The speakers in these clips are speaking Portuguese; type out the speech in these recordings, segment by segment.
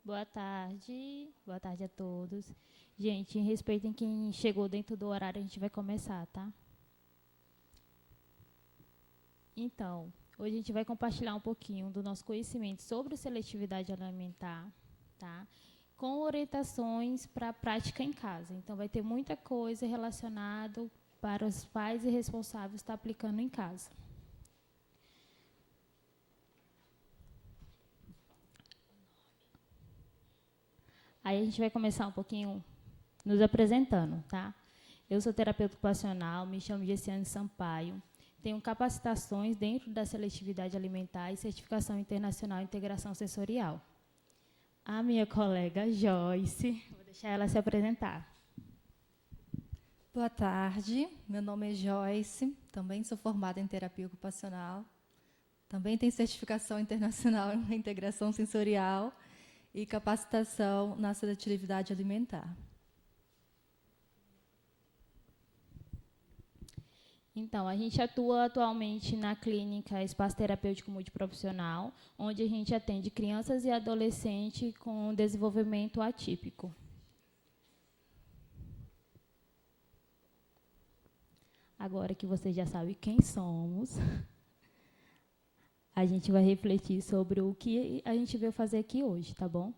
Boa tarde a todos. Gente, respeitem quem chegou dentro do horário, a gente vai começar, tá? Então, hoje a gente vai compartilhar um pouquinho do nosso conhecimento sobre seletividade alimentar, tá? Com orientações para a prática em casa. Então, vai ter muita coisa relacionada para os pais e responsáveis estar aplicando em casa. Aí a gente vai começar um pouquinho nos apresentando, tá? Eu sou terapeuta ocupacional, me chamo Gessiane Sampaio, tenho capacitações dentro da seletividade alimentar e certificação internacional em integração sensorial. A minha colega Joyce, vou deixar ela se apresentar. Boa tarde, meu nome é Joyce, também sou formada em terapia ocupacional, também tenho certificação internacional em integração sensorial e capacitação na seletividade alimentar. Então, a gente atua atualmente na clínica Espaço Terapêutico Multiprofissional, onde a gente atende crianças e adolescentes com desenvolvimento atípico. Agora que você já sabe quem somos, a gente vai refletir sobre o que a gente veio fazer aqui hoje, tá bom?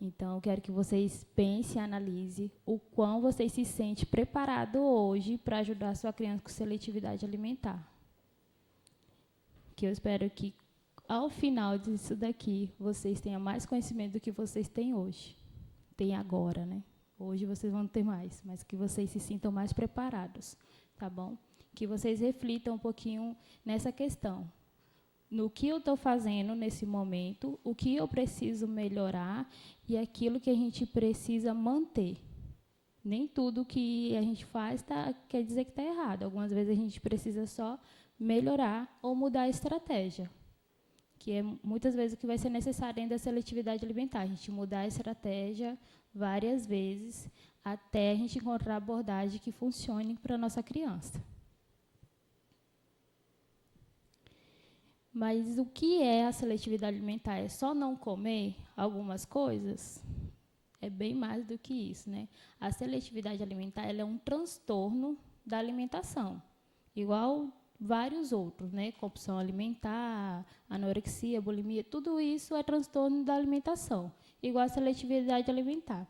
Então, eu quero que vocês pensem e analisem o quão vocês se sentem preparados hoje para ajudar a sua criança com seletividade alimentar. Que eu espero que, ao final disso daqui, vocês tenham mais conhecimento do que vocês têm hoje. Tem agora, né? Hoje vocês vão ter mais, mas que vocês se sintam mais preparados, tá bom? Que vocês reflitam um pouquinho nessa questão. No que eu estou fazendo nesse momento, o que eu preciso melhorar e aquilo que a gente precisa manter. Nem tudo que a gente faz quer dizer que está errado. Algumas vezes a gente precisa só melhorar ou mudar a estratégia, que é muitas vezes o que vai ser necessário dentro da seletividade alimentar. A gente mudar a estratégia várias vezes até a gente encontrar a abordagem que funcione para a nossa criança. Mas o que é a seletividade alimentar? É só não comer algumas coisas? É bem mais do que isso, né? A seletividade alimentar ela é um transtorno da alimentação, igual vários outros, né? Compulsão alimentar, anorexia, bulimia, tudo isso é transtorno da alimentação, igual a seletividade alimentar.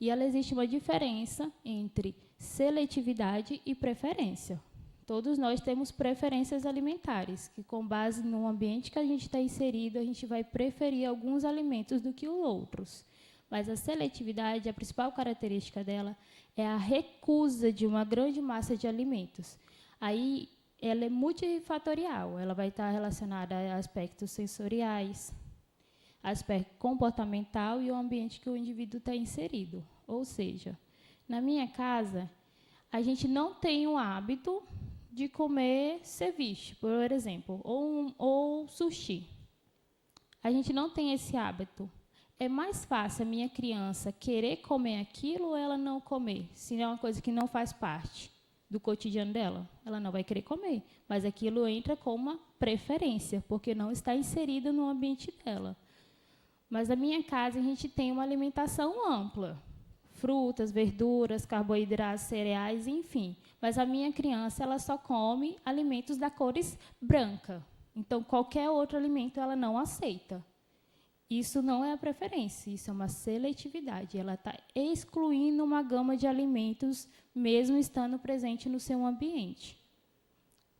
E ela existe uma diferença entre seletividade e preferência. Todos nós temos preferências alimentares, que com base no ambiente que a gente está inserido, a gente vai preferir alguns alimentos do que os outros. Mas a seletividade, a principal característica dela é a recusa de uma grande massa de alimentos. Aí, ela é multifatorial, ela vai estar relacionada a aspectos sensoriais, aspecto comportamental e o ambiente que o indivíduo está inserido. Ou seja, na minha casa, a gente não tem o hábito de comer ceviche, por exemplo, ou sushi. A gente não tem esse hábito. É mais fácil a minha criança querer comer aquilo ou ela não comer, se é uma coisa que não faz parte do cotidiano dela. Ela não vai querer comer, mas aquilo entra com uma preferência, porque não está inserido no ambiente dela. Mas na minha casa a gente tem uma alimentação ampla. Frutas, verduras, carboidratos, cereais, enfim. Mas a minha criança ela só come alimentos da cores branca. Então, qualquer outro alimento ela não aceita. Isso não é a preferência, isso é uma seletividade. Ela está excluindo uma gama de alimentos, mesmo estando presente no seu ambiente.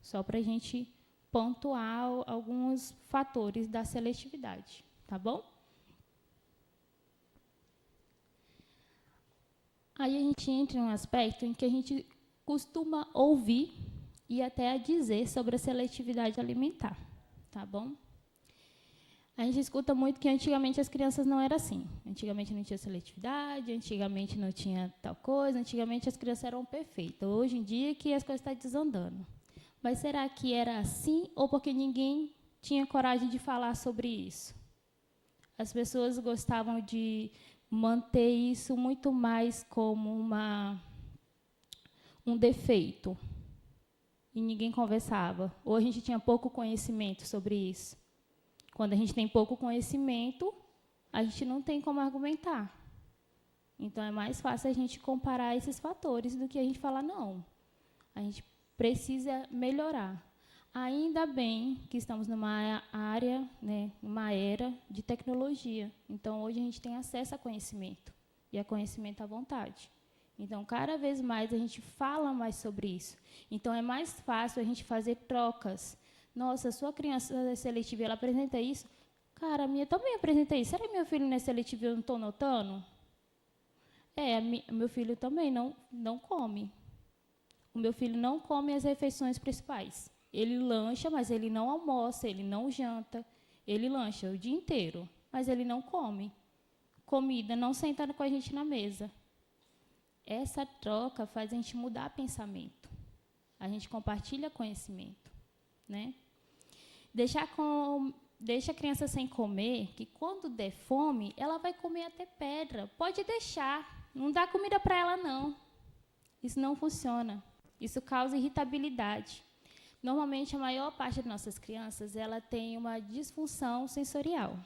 Só para a gente pontuar alguns fatores da seletividade, tá bom? Aí a gente entra em um aspecto em que a gente costuma ouvir e até a dizer sobre a seletividade alimentar, tá bom? A gente escuta muito que antigamente as crianças não eram assim. Antigamente não tinha seletividade, antigamente não tinha tal coisa, antigamente as crianças eram perfeitas. Hoje em dia que as coisas estão desandando. Mas será que era assim ou porque ninguém tinha coragem de falar sobre isso? As pessoas gostavam de manter isso muito mais como um defeito. E ninguém conversava. Ou a gente tinha pouco conhecimento sobre isso. Quando a gente tem pouco conhecimento, a gente não tem como argumentar. Então, é mais fácil a gente comparar esses fatores do que a gente falar, não, a gente precisa melhorar. Ainda bem que estamos numa área, né, uma era de tecnologia. Então, hoje a gente tem acesso a conhecimento, e a conhecimento à vontade. Então, cada vez mais a gente fala mais sobre isso. Então, é mais fácil a gente fazer trocas. Nossa, sua criança é seletiva, ela apresenta isso? Cara, a minha também apresenta isso. Será que meu filho não é seletivo e eu não estou notando? Meu filho também não come. O meu filho não come as refeições principais. Ele lancha, mas ele não almoça, ele não janta. Ele lancha o dia inteiro, mas ele não come comida, não sentando com a gente na mesa. Essa troca faz a gente mudar pensamento. A gente compartilha conhecimento, né? Deixa a criança sem comer, que quando der fome, ela vai comer até pedra. Pode deixar. Não dá comida para ela, não. Isso não funciona. Isso causa irritabilidade. Normalmente, a maior parte das nossas crianças, ela tem uma disfunção sensorial.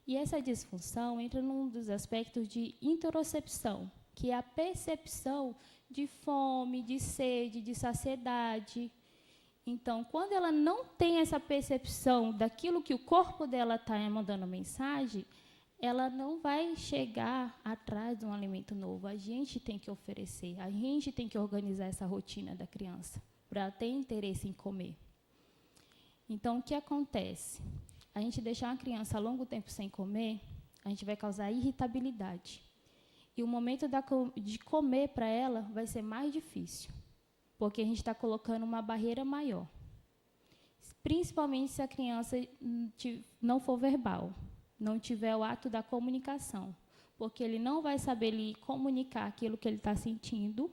E essa disfunção entra num dos aspectos de interocepção, que é a percepção de fome, de sede, de saciedade. Então, quando ela não tem essa percepção daquilo que o corpo dela está mandando mensagem, ela não vai chegar atrás de um alimento novo. A gente tem que oferecer, a gente tem que organizar essa rotina da criança, para ela ter interesse em comer. Então, o que acontece? A gente deixar uma criança a longo tempo sem comer, a gente vai causar irritabilidade. E o momento de comer para ela vai ser mais difícil, porque a gente está colocando uma barreira maior. Principalmente se a criança não for verbal, não tiver o ato da comunicação, porque ele não vai saber lhe comunicar aquilo que ele está sentindo.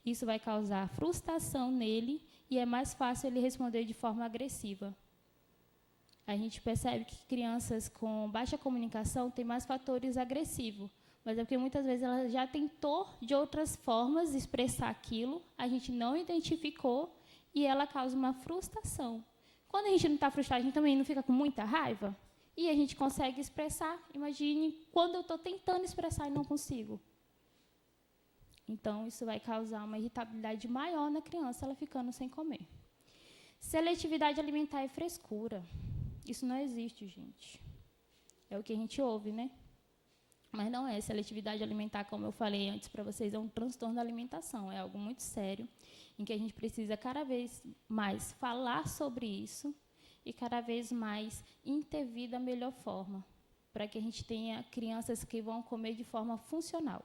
Isso vai causar frustração nele e é mais fácil ele responder de forma agressiva. A gente percebe que crianças com baixa comunicação têm mais fatores agressivos, mas é porque muitas vezes ela já tentou de outras formas expressar aquilo, a gente não identificou e ela causa uma frustração. Quando a gente não está frustrado, a gente também não fica com muita raiva? E a gente consegue expressar. Imagine quando eu estou tentando expressar e não consigo. Então, isso vai causar uma irritabilidade maior na criança, ela ficando sem comer. Seletividade alimentar é frescura. Isso não existe, gente. É o que a gente ouve, né? Mas não é. Seletividade alimentar, como eu falei antes para vocês, é um transtorno da alimentação. É algo muito sério, em que a gente precisa cada vez mais falar sobre isso e cada vez mais intervir da melhor forma, para que a gente tenha crianças que vão comer de forma funcional.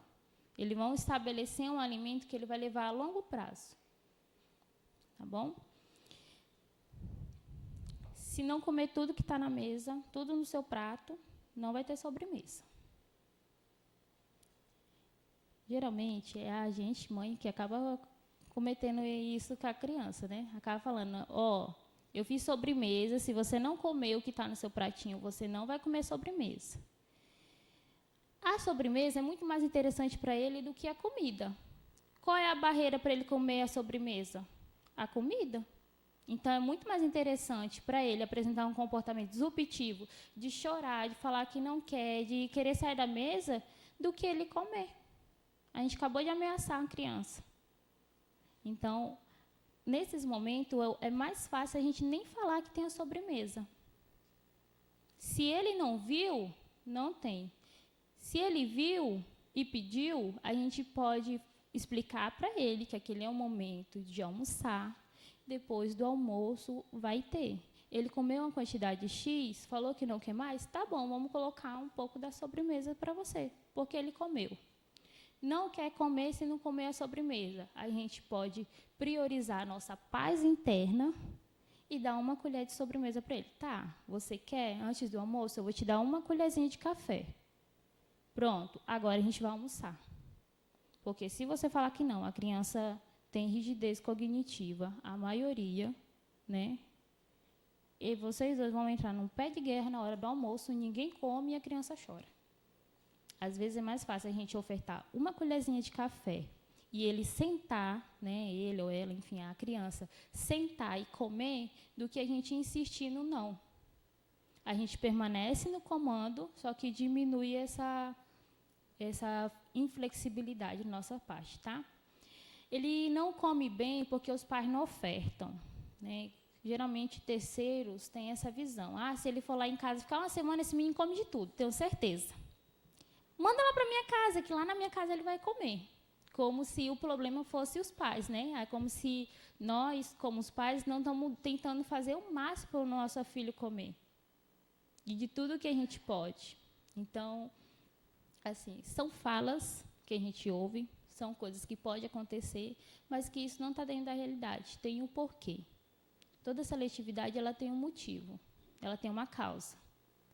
Eles vão estabelecer um alimento que ele vai levar a longo prazo. Tá bom? Se não comer tudo que está na mesa, tudo no seu prato, não vai ter sobremesa. Geralmente, é a gente, mãe, que acaba cometendo isso com a criança, né? Acaba falando, eu fiz sobremesa, se você não comer o que está no seu pratinho, você não vai comer sobremesa. A sobremesa é muito mais interessante para ele do que a comida. Qual é a barreira para ele comer a sobremesa? A comida. Então, é muito mais interessante para ele apresentar um comportamento disruptivo, de chorar, de falar que não quer, de querer sair da mesa, do que ele comer. A gente acabou de ameaçar uma criança. Então, nesses momentos, é mais fácil a gente nem falar que tem a sobremesa. Se ele não viu, não tem. Se ele viu e pediu, a gente pode explicar para ele que aquele é o momento de almoçar. Depois do almoço, vai ter. Ele comeu uma quantidade X, falou que não quer mais? Tá bom, vamos colocar um pouco da sobremesa para você, porque ele comeu. Não quer comer se não comer a sobremesa. A gente pode priorizar a nossa paz interna e dar uma colher de sobremesa para ele. Tá, você quer? Antes do almoço, eu vou te dar uma colherzinha de café. Pronto, agora a gente vai almoçar. Porque se você falar que não, a criança tem rigidez cognitiva, a maioria, né? E vocês dois vão entrar num pé de guerra na hora do almoço, ninguém come e a criança chora. Às vezes é mais fácil a gente ofertar uma colherzinha de café e ele sentar, né, ele ou ela, enfim, a criança, sentar e comer, do que a gente insistir no não. a gente permanece no comando, só que diminui essa inflexibilidade da nossa parte, tá? Ele não come bem porque os pais não ofertam, né? Geralmente, terceiros têm essa visão. Ah, se ele for lá em casa ficar uma semana, esse menino come de tudo, tenho certeza. Manda lá para minha casa, que lá na minha casa ele vai comer. Como se o problema fosse os pais, né? É como se nós, como os pais, não estamos tentando fazer o máximo para o nosso filho comer. E de tudo que a gente pode. Então, assim, são falas que a gente ouve, são coisas que podem acontecer, mas que isso não está dentro da realidade, tem um porquê. Toda seletividade ela tem um motivo, ela tem uma causa.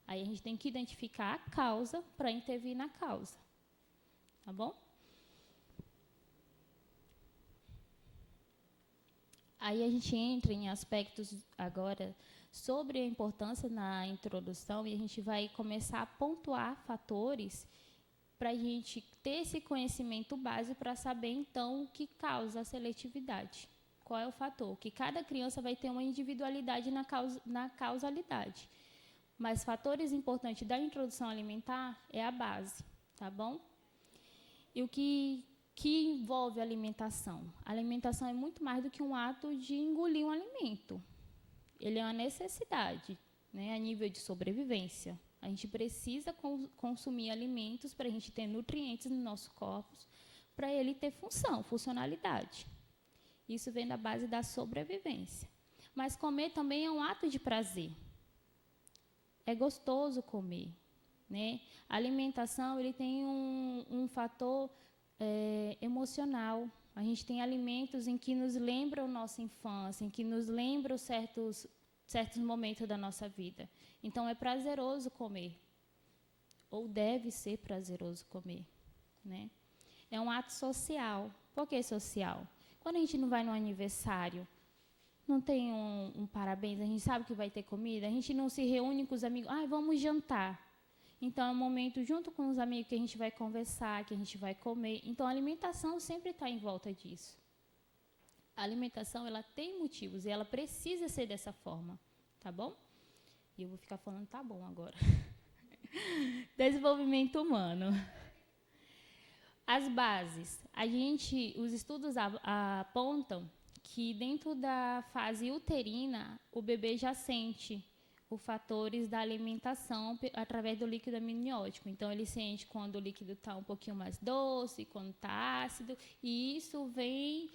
Aí a gente tem que identificar a causa para intervir na causa. Tá bom? Aí a gente entra em aspectos agora sobre a importância na introdução e a gente vai começar a pontuar fatores para a gente ter esse conhecimento base para saber, então, o que causa a seletividade. Qual é o fator? Que cada criança vai ter uma individualidade na causalidade. Mas fatores importantes da introdução alimentar é a base, tá bom? E o que envolve a alimentação? A alimentação é muito mais do que um ato de engolir um alimento. Ele é uma necessidade, né, a nível de sobrevivência. A gente precisa consumir alimentos para a gente ter nutrientes no nosso corpo, para ele ter funcionalidade. Isso vem da base da sobrevivência. Mas comer também é um ato de prazer. É gostoso comer, né? A alimentação ele tem um fator emocional. A gente tem alimentos em que nos lembram nossa infância, em que nos lembram certos momentos da nossa vida. Então, é prazeroso comer, ou deve ser prazeroso comer, né? É um ato social. Por que social? Quando a gente não vai no aniversário, não tem um parabéns, a gente sabe que vai ter comida, a gente não se reúne com os amigos, vamos jantar. Então, é um momento junto com os amigos que a gente vai conversar, que a gente vai comer. Então, a alimentação sempre está em volta disso. A alimentação, ela tem motivos e ela precisa ser dessa forma, tá bom? E eu vou ficar falando tá bom agora. Desenvolvimento humano. As bases. Os estudos apontam que dentro da fase uterina, o bebê já sente os fatores da alimentação através do líquido amniótico. Então, ele sente quando o líquido está um pouquinho mais doce, quando está ácido, e isso vem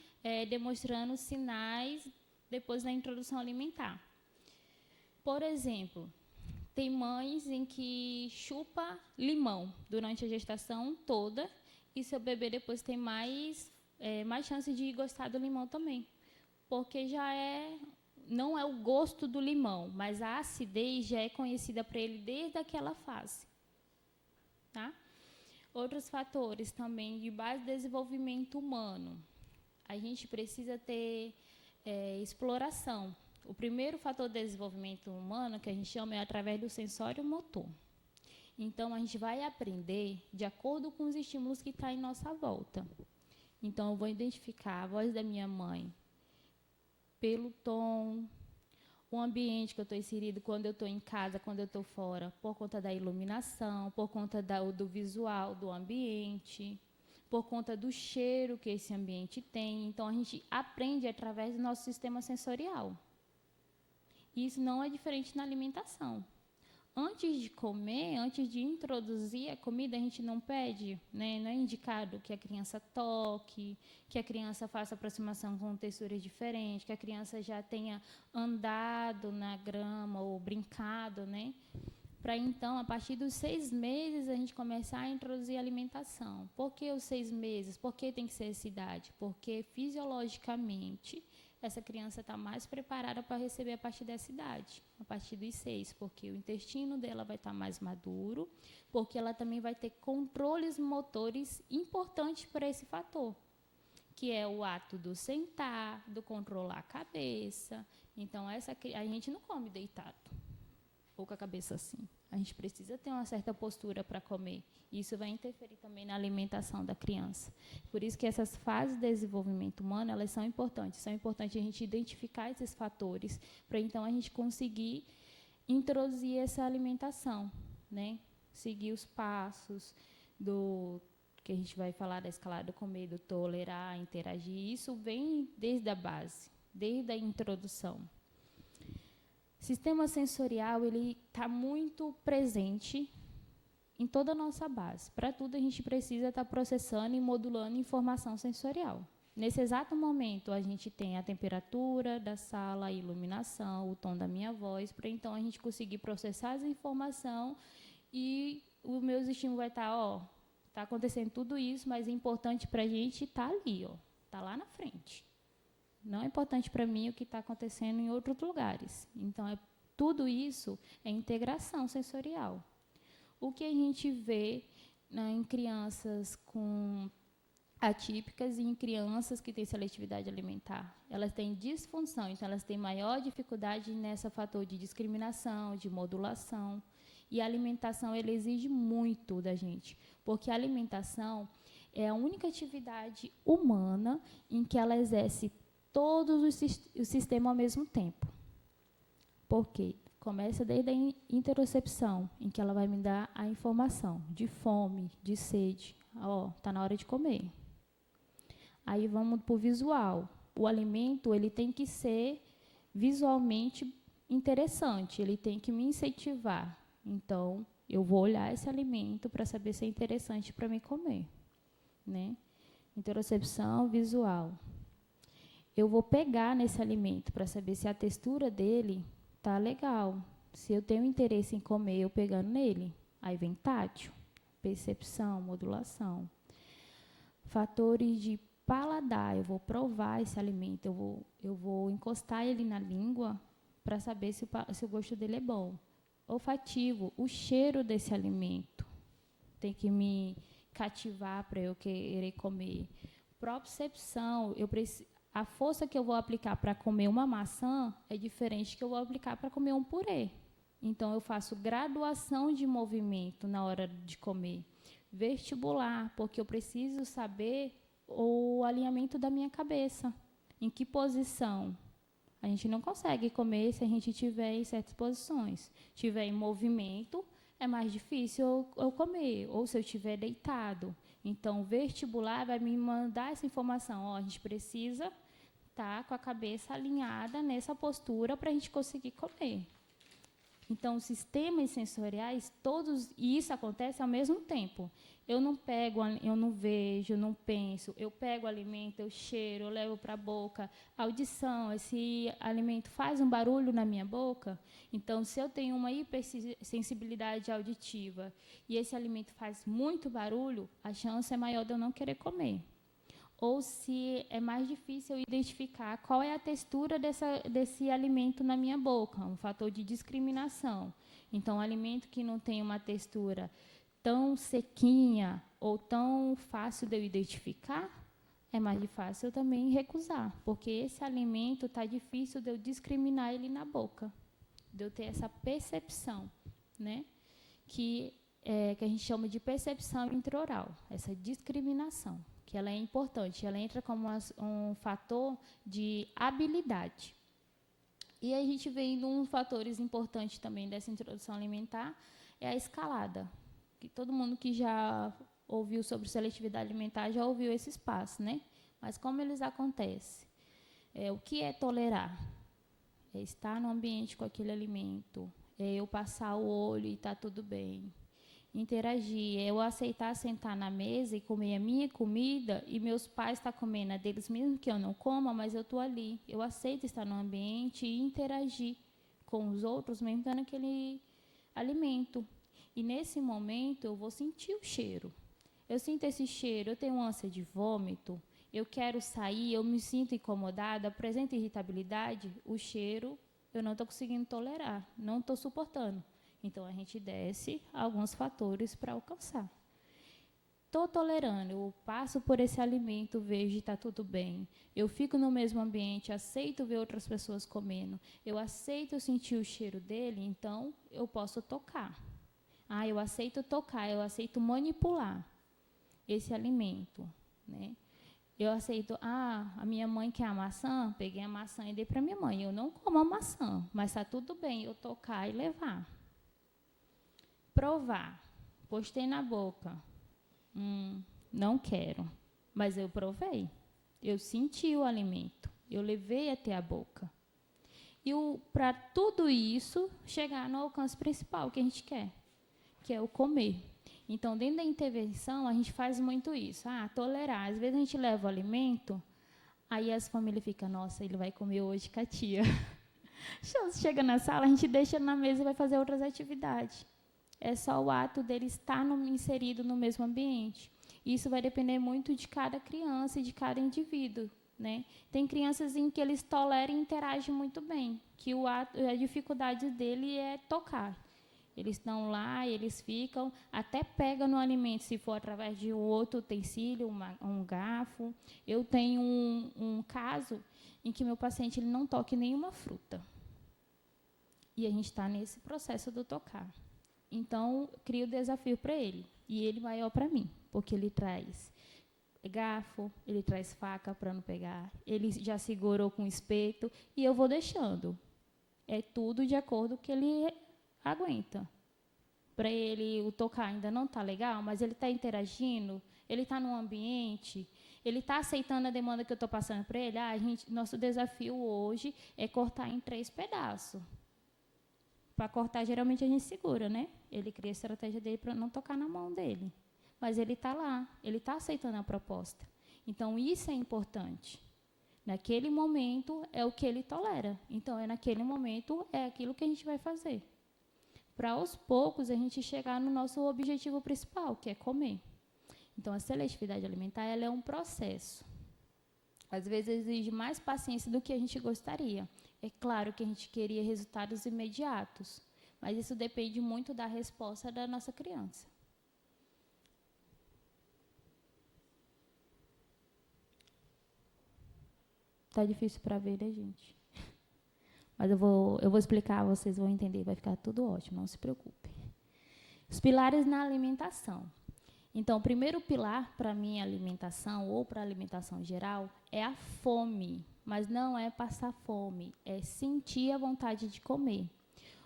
demonstrando sinais depois da introdução alimentar. Por exemplo, tem mães em que chupa limão durante a gestação toda e seu bebê depois tem mais chance de gostar do limão também, porque não é o gosto do limão, mas a acidez já é conhecida para ele desde aquela fase. Tá? Outros fatores também de base de desenvolvimento humano. A gente precisa ter exploração. O primeiro fator de desenvolvimento humano, que a gente chama, é através do sensório motor. Então, a gente vai aprender de acordo com os estímulos que estão em nossa volta. Então, eu vou identificar a voz da minha mãe pelo tom, o ambiente que eu estou inserido quando eu estou em casa, quando eu estou fora, por conta da iluminação, por conta do visual do ambiente, por conta do cheiro que esse ambiente tem. Então, a gente aprende através do nosso sistema sensorial. Isso não é diferente na alimentação. Antes de comer, antes de introduzir a comida, a gente não pede, né? Não é indicado que a criança toque, que a criança faça aproximação com texturas diferentes, que a criança já tenha andado na grama ou brincado, né? Para então, a partir dos 6 meses, a gente começar a introduzir a alimentação. Por que os 6 meses? Por que tem que ser essa idade? Porque fisiologicamente essa criança está mais preparada para receber a partir dessa idade, a partir dos 6, porque o intestino dela vai estar mais maduro, porque ela também vai ter controles motores importantes para esse fator, que é o ato do sentar, do controlar a cabeça. Então, a gente não come deitado, ou com a cabeça assim. A gente precisa ter uma certa postura para comer. Isso vai interferir também na alimentação da criança. Por isso que essas fases de desenvolvimento humano, elas são importantes. São importantes a gente identificar esses fatores, para então a gente conseguir introduzir essa alimentação, né? Seguir os passos do que a gente vai falar da escalada do comer, do tolerar, interagir. Isso vem desde a base, desde a introdução. Sistema sensorial, ele está muito presente em toda a nossa base. Para tudo, a gente precisa estar processando e modulando informação sensorial. Nesse exato momento, a gente tem a temperatura da sala, a iluminação, o tom da minha voz, para então a gente conseguir processar essa informação e o meu estímulo vai estar, está acontecendo tudo isso, mas é importante para a gente estar ali, está lá na frente. Não é importante para mim o que está acontecendo em outros lugares. Então, tudo isso é integração sensorial. O que a gente vê em crianças atípicas e em crianças que têm seletividade alimentar? Elas têm disfunção, então elas têm maior dificuldade nesse fator de discriminação, de modulação. E a alimentação, ela exige muito da gente, porque a alimentação é a única atividade humana em que ela exerce todo o sistema ao mesmo tempo. Por quê? Começa desde a interocepção, em que ela vai me dar a informação de fome, de sede. Está na hora de comer. Aí vamos para o visual. O alimento, ele tem que ser visualmente interessante, ele tem que me incentivar. Então, eu vou olhar esse alimento para saber se é interessante para mim comer, né? Interocepção visual. Eu vou pegar nesse alimento para saber se a textura dele está legal. Se eu tenho interesse em comer, eu pegando nele. Aí vem tátil, percepção, modulação. Fatores de paladar. Eu vou provar esse alimento, eu vou encostar ele na língua para saber se o gosto dele é bom. Olfativo, o cheiro desse alimento tem que me cativar para eu querer comer. Propriocepção, a força que eu vou aplicar para comer uma maçã é diferente que eu vou aplicar para comer um purê. Então, eu faço graduação de movimento na hora de comer. Vestibular, porque eu preciso saber o alinhamento da minha cabeça. Em que posição? A gente não consegue comer se a gente estiver em certas posições. Se estiver em movimento, é mais difícil eu comer, ou se eu estiver deitado. Então, o vestibular vai me mandar essa informação. A gente precisa estar com a cabeça alinhada nessa postura para a gente conseguir comer. Então, os sistemas sensoriais, todos, e isso acontece ao mesmo tempo. Eu não pego, eu não vejo, eu não penso, eu pego o alimento, eu cheiro, eu levo para a boca. Audição, esse alimento faz um barulho na minha boca. Então, se eu tenho uma hipersensibilidade auditiva e esse alimento faz muito barulho, a chance é maior de eu não querer comer. Ou se é mais difícil eu identificar qual é a textura desse alimento na minha boca, um fator de discriminação. Então, um alimento que não tem uma textura tão sequinha ou tão fácil de eu identificar, é mais fácil eu também recusar, porque esse alimento está difícil de eu discriminar ele na boca, de eu ter essa percepção, né? Que a gente chama de percepção intraoral, essa discriminação, que ela é importante, ela entra como um fator de habilidade. E a gente vem de uns fatores importantes também dessa introdução alimentar, é a escalada, que todo mundo que já ouviu sobre seletividade alimentar já ouviu esses passos, né? Mas como eles acontecem? O que é tolerar? É estar no ambiente com aquele alimento, é eu passar o olho e está tudo bem. Interagir, é eu aceitar sentar na mesa e comer a minha comida e meus pais estão comendo a deles, mesmo que eu não coma, mas eu estou ali. Eu aceito estar no ambiente e interagir com os outros, mesmo dando aquele alimento. E nesse momento eu vou sentir o cheiro. Eu sinto esse cheiro, eu tenho ânsia de vômito, eu quero sair, eu me sinto incomodada, apresento irritabilidade, o cheiro eu não estou conseguindo tolerar, não estou suportando. Então, a gente desce alguns fatores para alcançar. Estou tolerando, eu passo por esse alimento, vejo e está tudo bem. Eu fico no mesmo ambiente, aceito ver outras pessoas comendo. Eu aceito sentir o cheiro dele, então eu posso tocar. Eu aceito tocar, eu aceito manipular esse alimento, né? Eu aceito, a minha mãe quer a maçã, peguei a maçã e dei para minha mãe. Eu não como a maçã, mas está tudo bem eu tocar e levar. Provar, postei na boca, não quero, mas eu provei. Eu senti o alimento, eu levei até a boca. E para tudo isso, chegar no alcance principal que a gente quer, que é o comer. Então, dentro da intervenção, a gente faz muito isso. Tolerar. Às vezes, a gente leva o alimento, aí as famílias ficam, nossa, ele vai comer hoje com a tia. Chega na sala, a gente deixa na mesa e vai fazer outras atividades. É só o ato dele estar inserido no mesmo ambiente. Isso vai depender muito de cada criança e de cada indivíduo. Né? Tem crianças em que eles toleram e interagem muito bem, que a dificuldade dele é tocar. Eles estão lá, eles ficam, até pegam no alimento, se for através de outro utensílio, um garfo. Eu tenho um caso em que meu paciente ele não toca em nenhuma fruta. E a gente está nesse processo do tocar. Então, crio o desafio para ele, e ele maior para mim, porque ele traz garfo, ele traz faca para não pegar, ele já segurou com espeto, e eu vou deixando. É tudo de acordo com o que ele aguenta. Para ele, o tocar ainda não está legal, mas ele está interagindo, ele está no ambiente, ele está aceitando a demanda que eu estou passando para ele. Nosso desafio hoje é cortar em 3 pedaços. Para cortar, geralmente a gente segura, né? Ele cria a estratégia dele para não tocar na mão dele. Mas ele está lá, ele está aceitando a proposta. Então, isso é importante. Naquele momento, é o que ele tolera. Então, naquele momento, é aquilo que a gente vai fazer. Para, aos poucos, a gente chegar no nosso objetivo principal, que é comer. Então, a seletividade alimentar ela é um processo. Às vezes, exige mais paciência do que a gente gostaria. É claro que a gente queria resultados imediatos, mas isso depende muito da resposta da nossa criança. Tá difícil para ver, né, gente? Mas eu vou explicar, vocês vão entender, vai ficar tudo ótimo, não se preocupe. Os pilares na alimentação. Então, o primeiro pilar para a minha alimentação, ou para a alimentação geral, é a fome. Mas não é passar fome, é sentir a vontade de comer.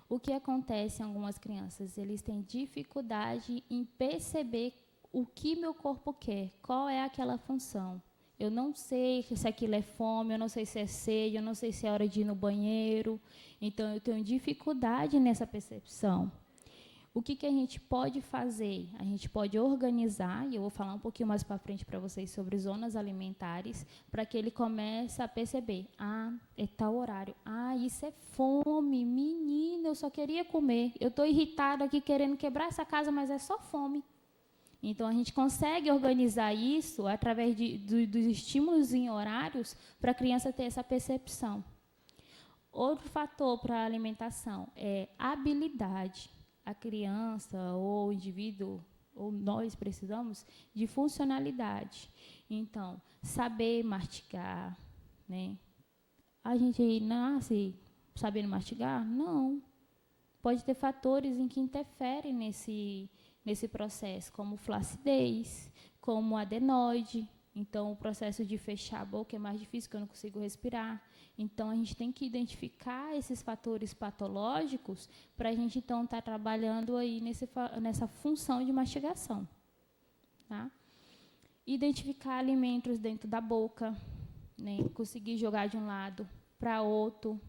O que acontece em algumas crianças? Eles têm dificuldade em perceber o que meu corpo quer, qual é aquela função. Eu não sei se aquilo é fome, eu não sei se é sede, eu não sei se é hora de ir no banheiro. Então, eu tenho dificuldade nessa percepção. O que a gente pode fazer? A gente pode organizar, e eu vou falar um pouquinho mais para frente para vocês sobre zonas alimentares, para que ele comece a perceber, é tal horário, isso é fome, menina, eu só queria comer, eu estou irritada aqui querendo quebrar essa casa, mas é só fome. Então, a gente consegue organizar isso através dos estímulos em horários para a criança ter essa percepção. Outro fator para a alimentação é habilidade. A criança ou o indivíduo, ou nós precisamos de funcionalidade. Então, saber mastigar, né? A gente nasce sabendo mastigar? Não. Pode ter fatores em que interferem nesse processo, como flacidez, como adenoide. Então, o processo de fechar a boca é mais difícil, porque eu não consigo respirar. Então, a gente tem que identificar esses fatores patológicos para a gente, então, estar trabalhando aí nessa função de mastigação. Tá? Identificar alimentos dentro da boca, né? Conseguir jogar de um lado para outro.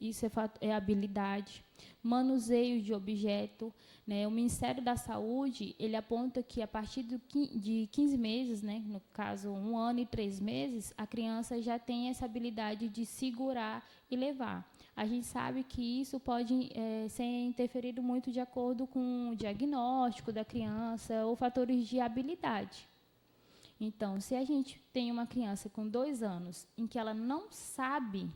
Isso é habilidade. Manuseio de objeto. Né? O Ministério da Saúde, ele aponta que a partir de 15 meses, né? No caso, 1 ano e 3 meses, a criança já tem essa habilidade de segurar e levar. A gente sabe que isso pode ser interferido muito de acordo com o diagnóstico da criança ou fatores de habilidade. Então, se a gente tem uma criança com 2 anos em que ela não sabe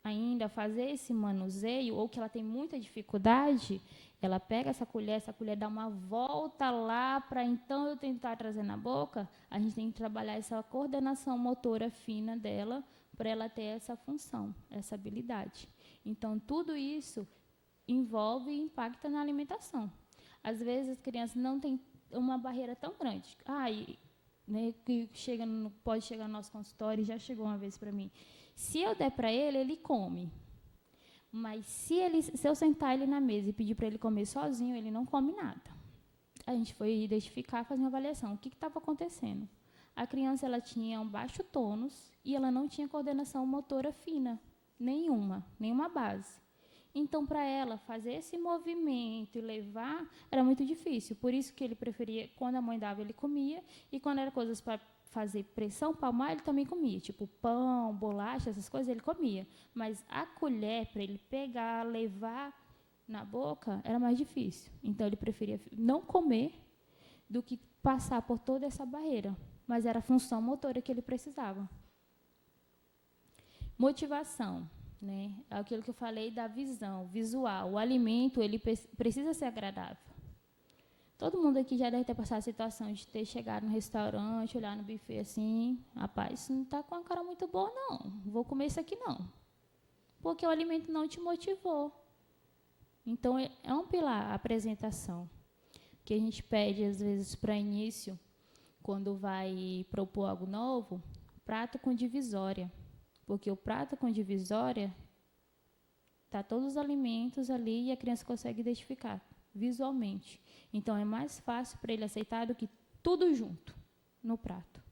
ainda fazer esse manuseio, ou que ela tem muita dificuldade, ela pega essa colher dá uma volta lá para então eu tentar trazer na boca, a gente tem que trabalhar essa coordenação motora fina dela para ela ter essa função, essa habilidade. Então, tudo isso envolve e impacta na alimentação. Às vezes, as crianças não têm uma barreira tão grande. né, que pode chegar no nosso consultório, e já chegou uma vez para mim. Se eu der para ele, ele come. Mas se eu sentar ele na mesa e pedir para ele comer sozinho, ele não come nada. A gente foi identificar, fazer uma avaliação. O que estava acontecendo? A criança ela tinha um baixo tônus e ela não tinha coordenação motora fina, nenhuma base. Então, para ela fazer esse movimento e levar, era muito difícil. Por isso que ele preferia, quando a mãe dava, ele comia, e quando era coisas para fazer pressão palmar, ele também comia. Tipo pão, bolacha, essas coisas, ele comia. Mas a colher, para ele pegar, levar na boca, era mais difícil. Então, ele preferia não comer do que passar por toda essa barreira. Mas era a função motora que ele precisava. Motivação, né? É aquilo que eu falei da visão, visual. O alimento, ele precisa ser agradável. Todo mundo aqui já deve ter passado a situação de ter chegado no restaurante, olhar no buffet assim, rapaz, isso não está com uma cara muito boa, não. Vou comer isso aqui, não. Porque o alimento não te motivou. Então, é um pilar a apresentação, que a gente pede, às vezes, para início, quando vai propor algo novo, prato com divisória. Porque o prato com divisória, está todos os alimentos ali e a criança consegue identificar visualmente. Então, é mais fácil para ele aceitar do que tudo junto no prato.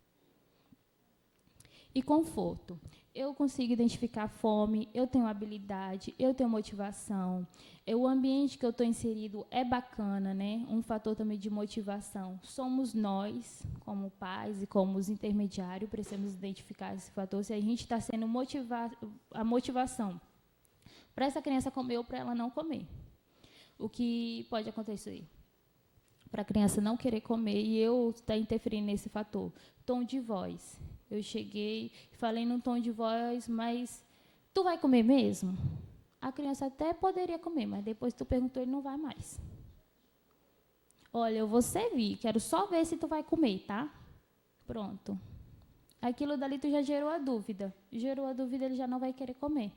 E conforto. Eu consigo identificar fome, eu tenho habilidade, eu tenho motivação. O ambiente que eu estou inserido é bacana, né? Um fator também de motivação. Somos nós, como pais e como os intermediários, precisamos identificar esse fator. Se a gente está sendo a motivação para essa criança comer ou para ela não comer. O que pode acontecer? Para a criança não querer comer e eu estar interferindo nesse fator. Tom de voz. Eu cheguei, falei num tom de voz, mas tu vai comer mesmo? A criança até poderia comer, mas depois tu perguntou, ele não vai mais. Olha, eu vou servir, quero só ver se tu vai comer, tá? Pronto. Aquilo dali tu já gerou a dúvida. Gerou a dúvida, ele já não vai querer comer.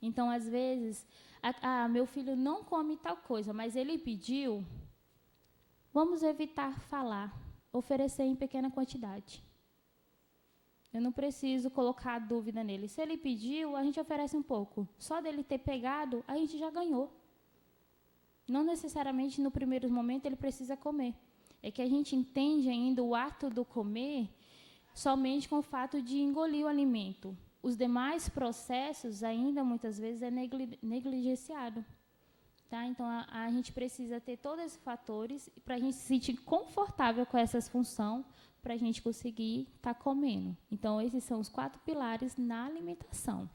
Então, às vezes, meu filho não come tal coisa, mas ele pediu, vamos evitar falar, oferecer em pequena quantidade. Eu não preciso colocar dúvida nele. Se ele pediu, a gente oferece um pouco. Só dele ter pegado, a gente já ganhou. Não necessariamente no primeiro momento ele precisa comer. É que a gente entende ainda o ato do comer somente com o fato de engolir o alimento. Os demais processos ainda muitas vezes é negligenciado. Tá? Então, a gente precisa ter todos esses fatores para a gente se sentir confortável com essas funções, para a gente conseguir estar comendo. Então, esses são os 4 pilares na alimentação.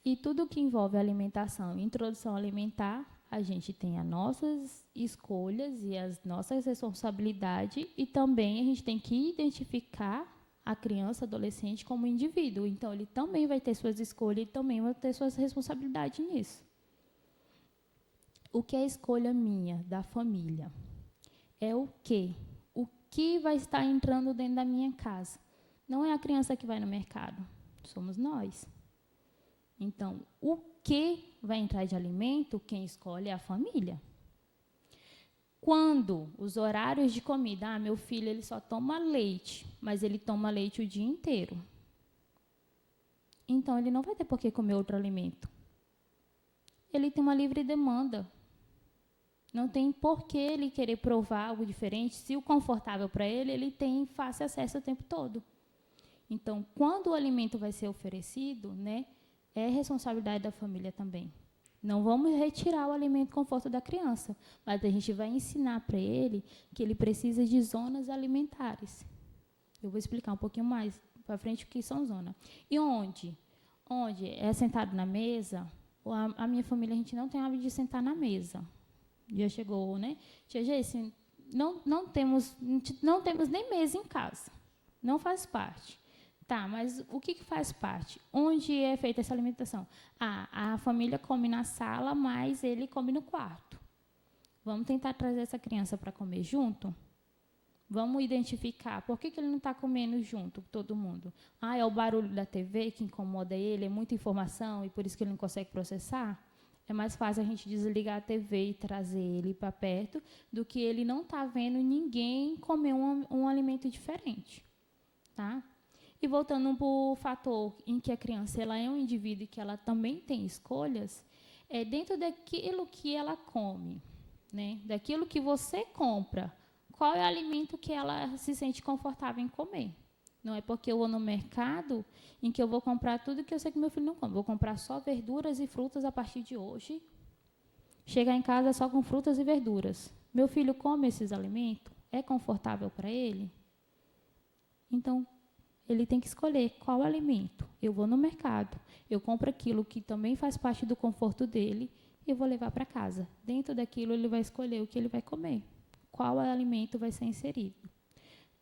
E tudo que envolve alimentação e introdução alimentar, a gente tem as nossas escolhas e as nossas responsabilidades, e também a gente tem que identificar a criança, adolescente, como indivíduo. Então, ele também vai ter suas escolhas e também vai ter suas responsabilidades nisso. O que é escolha minha, da família? É o quê? O que vai estar entrando dentro da minha casa? Não é a criança que vai no mercado, somos nós. Então, o que vai entrar de alimento, quem escolhe é a família. Quando os horários de comida, meu filho ele só toma leite, mas ele toma leite o dia inteiro. Então, ele não vai ter por que comer outro alimento. Ele tem uma livre demanda. Não tem por que ele querer provar algo diferente. Se o confortável para ele, ele tem fácil acesso o tempo todo. Então, quando o alimento vai ser oferecido, né, é responsabilidade da família também. Não vamos retirar o alimento conforto da criança, mas a gente vai ensinar para ele que ele precisa de zonas alimentares. Eu vou explicar um pouquinho mais para frente o que são zonas. E onde? Onde é sentado na mesa, a minha família, a gente não tem hábito de sentar na mesa. Já chegou, né? Tia Geice, não temos nem mesa em casa. Não faz parte. Tá, mas o que faz parte? Onde é feita essa alimentação? A família come na sala, mas ele come no quarto. Vamos tentar trazer essa criança para comer junto? Vamos identificar por que ele não está comendo junto com todo mundo. É o barulho da TV que incomoda ele, é muita informação e por isso que ele não consegue processar? É mais fácil a gente desligar a TV e trazer ele para perto do que ele não estar vendo ninguém comer um alimento diferente. Tá? E voltando para o fator em que a criança ela é um indivíduo e que ela também tem escolhas, é dentro daquilo que ela come, né? Daquilo que você compra, qual é o alimento que ela se sente confortável em comer. Não é porque eu vou no mercado em que eu vou comprar tudo que eu sei que meu filho não come. Vou comprar só verduras e frutas a partir de hoje. Chegar em casa só com frutas e verduras. Meu filho come esses alimentos? É confortável para ele? Então, ele tem que escolher qual alimento. Eu vou no mercado, eu compro aquilo que também faz parte do conforto dele e eu vou levar para casa. Dentro daquilo, ele vai escolher o que ele vai comer. Qual alimento vai ser inserido.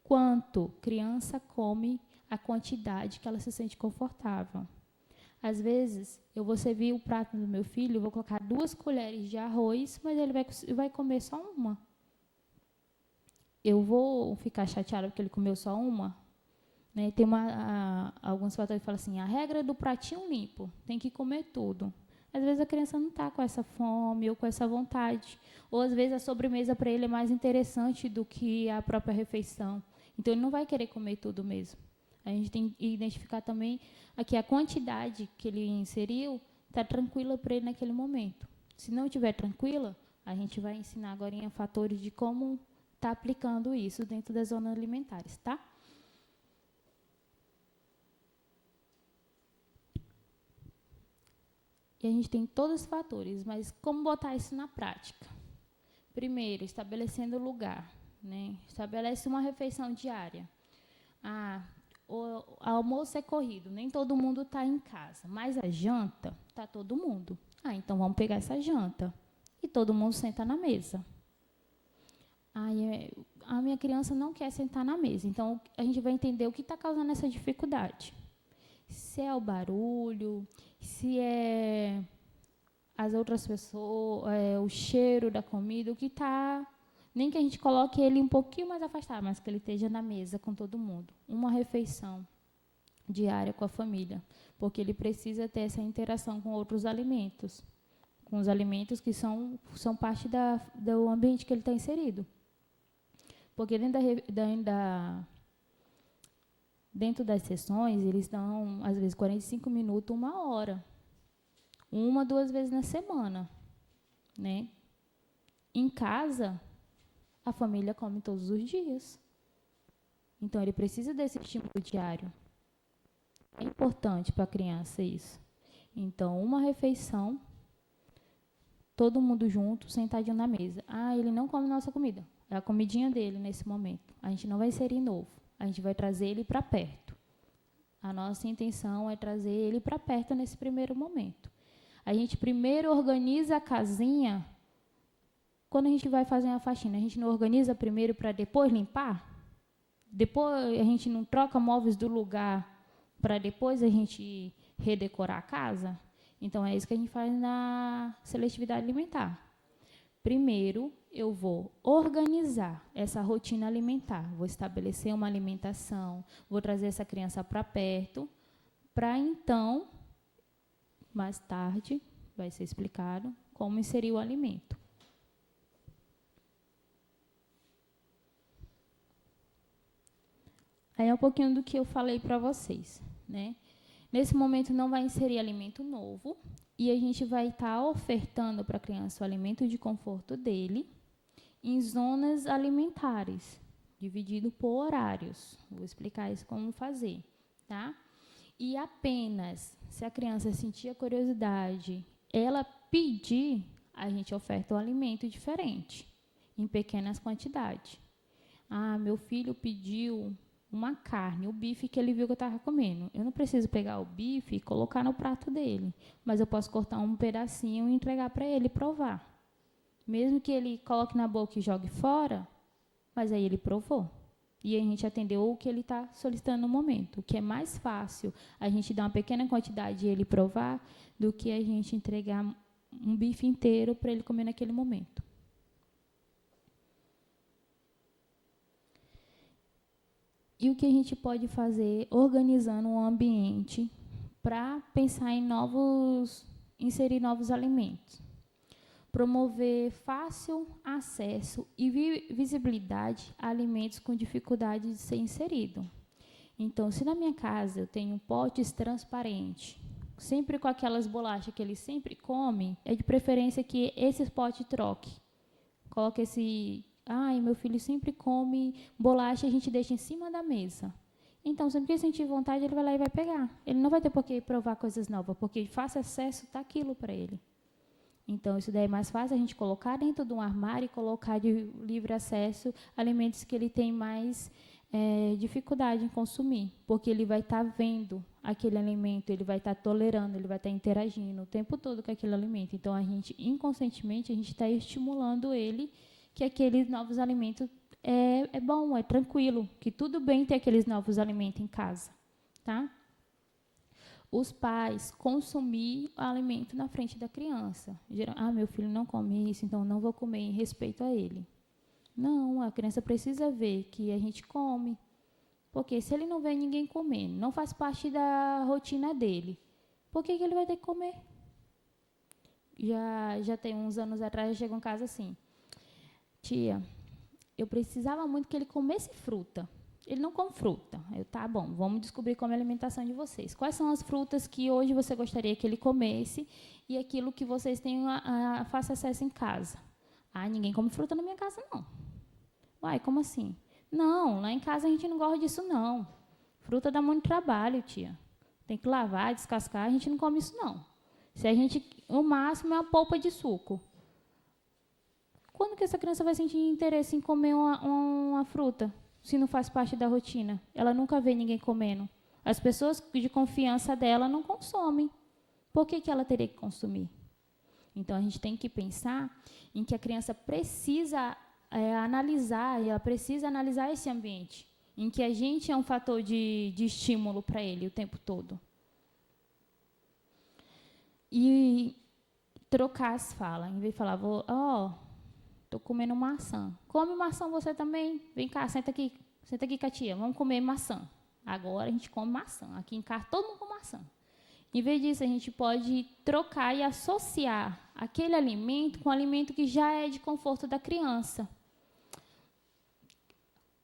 Quanto criança come, a quantidade que ela se sente confortável. Às vezes, eu vou servir o prato do meu filho, vou colocar 2 colheres de arroz, mas ele vai comer só uma. Eu vou ficar chateada porque ele comeu só uma? Né? Tem alguns fatores que falam assim, a regra do pratinho limpo, tem que comer tudo. Às vezes a criança não está com essa fome ou com essa vontade. Ou às vezes a sobremesa para ele é mais interessante do que a própria refeição. Então, ele não vai querer comer tudo mesmo. A gente tem que identificar também aqui a quantidade que ele inseriu está tranquila para ele naquele momento. Se não estiver tranquila, a gente vai ensinar agora em fatores de como está aplicando isso dentro das zonas alimentares, tá? E a gente tem todos os fatores, mas como botar isso na prática? Primeiro, estabelecendo o lugar. Né? Estabelece uma refeição diária. O almoço é corrido, nem todo mundo está em casa, mas a janta está todo mundo. Então vamos pegar essa janta e todo mundo senta na mesa. A minha criança não quer sentar na mesa, então a gente vai entender o que está causando essa dificuldade. Se é o barulho, se é as outras pessoas, o cheiro da comida, o que está... Nem que a gente coloque ele um pouquinho mais afastado, mas que ele esteja na mesa com todo mundo. Uma refeição diária com a família, porque ele precisa ter essa interação com outros alimentos, com os alimentos que são parte do ambiente que ele está inserido. Porque dentro das sessões, eles dão, às vezes, 45 minutos, 1 hora. 1, 2 vezes na semana. Né? Em casa, a família come todos os dias. Então, ele precisa desse estímulo diário. É importante para a criança isso. Então, uma refeição, todo mundo junto, sentadinho na mesa. Ele não come nossa comida. É a comidinha dele nesse momento. A gente não vai inserir novo. A gente vai trazer ele para perto. A nossa intenção é trazer ele para perto nesse primeiro momento. A gente primeiro organiza a casinha. Quando a gente vai fazer uma faxina, a gente não organiza primeiro para depois limpar? Depois a gente não troca móveis do lugar para depois a gente redecorar a casa? Então, é isso que a gente faz na seletividade alimentar. Primeiro, eu vou organizar essa rotina alimentar. Vou estabelecer uma alimentação, vou trazer essa criança para perto, para então, mais tarde, vai ser explicado como inserir o alimento. Aí é um pouquinho do que eu falei para vocês. Né? Nesse momento, não vai inserir alimento novo e a gente vai estar ofertando para a criança o alimento de conforto dele em zonas alimentares, dividido por horários. Vou explicar isso como fazer. Tá? E apenas, se a criança sentir a curiosidade, ela pedir, a gente oferta um alimento diferente, em pequenas quantidades. Meu filho pediu uma carne, o bife que ele viu que eu estava comendo. Eu não preciso pegar o bife e colocar no prato dele, mas eu posso cortar um pedacinho e entregar para ele provar. Mesmo que ele coloque na boca e jogue fora, mas aí ele provou. E a gente atendeu o que ele está solicitando no momento. O que é mais fácil a gente dar uma pequena quantidade e ele provar do que a gente entregar um bife inteiro para ele comer naquele momento. E o que a gente pode fazer organizando um ambiente para pensar em inserir novos alimentos. promover fácil acesso e visibilidade a alimentos com dificuldade de ser inserido. Então, se na minha casa eu tenho potes transparentes, sempre com aquelas bolachas que ele sempre come, é de preferência que esse pote troque. Coloque esse... meu filho sempre come bolacha e a gente deixa em cima da mesa. Então, sempre que ele sentir vontade, ele vai lá e vai pegar. Ele não vai ter por que provar coisas novas, porque de fácil acesso está aquilo para ele. Então, isso daí é mais fácil a gente colocar dentro de um armário e colocar de livre acesso alimentos que ele tem mais dificuldade em consumir, porque ele vai estar vendo aquele alimento, ele vai estar tolerando, ele vai estar interagindo o tempo todo com aquele alimento. Então, a gente, inconscientemente, a gente está estimulando ele que aqueles novos alimentos é bom, é tranquilo, que tudo bem ter aqueles novos alimentos em casa, tá? Os pais consumir o alimento na frente da criança. Meu filho não come isso, então não vou comer em respeito a ele. Não, a criança precisa ver que a gente come. Porque se ele não vê ninguém comendo, não faz parte da rotina dele, por que ele vai ter que comer? Já tem uns anos atrás, eu chego em casa assim, tia, eu precisava muito que ele comesse fruta. Ele não come fruta. Tá bom, vamos descobrir como é a alimentação de vocês. Quais são as frutas que hoje você gostaria que ele comesse e aquilo que vocês têm fácil acesso em casa? Ninguém come fruta na minha casa, não. Uai, como assim? Não, lá em casa a gente não gosta disso, não. Fruta dá muito trabalho, tia. Tem que lavar, descascar, a gente não come isso, não. O máximo é uma polpa de suco. Quando que essa criança vai sentir interesse em comer uma fruta, se não faz parte da rotina? Ela nunca vê ninguém comendo. As pessoas de confiança dela não consomem. Por que ela teria que consumir? Então, a gente tem que pensar em que a criança precisa analisar, e ela precisa analisar esse ambiente, em que a gente é um fator de estímulo para ele o tempo todo. E trocar as falas. Em vez de falar, estou comendo maçã. Come maçã você também? Vem cá, senta aqui com a tia, vamos comer maçã. Agora a gente come maçã. Aqui em casa todo mundo come maçã. Em vez disso, a gente pode trocar e associar aquele alimento com um alimento que já é de conforto da criança.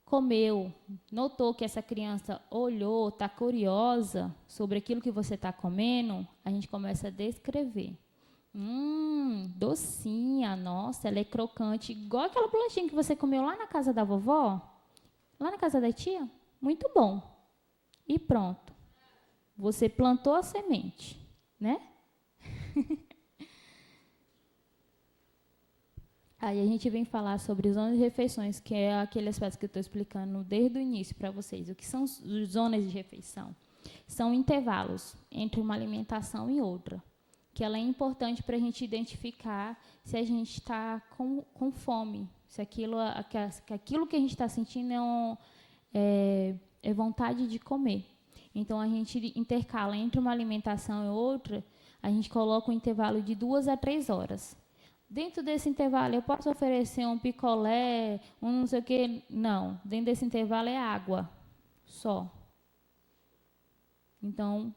Comeu, notou que essa criança olhou, está curiosa sobre aquilo que você está comendo, a gente começa a descrever. Docinha, nossa, ela é crocante, igual aquela bolachinha que você comeu lá na casa da vovó, lá na casa da tia, muito bom. E pronto, você plantou a semente, né? Aí a gente vem falar sobre zonas de refeições, que é aquele aspecto que eu estou explicando desde o início para vocês. O que são zonas de refeição? São intervalos entre uma alimentação e outra, que ela é importante para a gente identificar se a gente está com fome, se aquilo que a gente está sentindo é vontade de comer. Então, a gente intercala entre uma alimentação e outra, a gente coloca um intervalo de 2 a 3 horas. Dentro desse intervalo, eu posso oferecer um picolé, um não sei o quê? Não. Dentro desse intervalo é água, só. Então,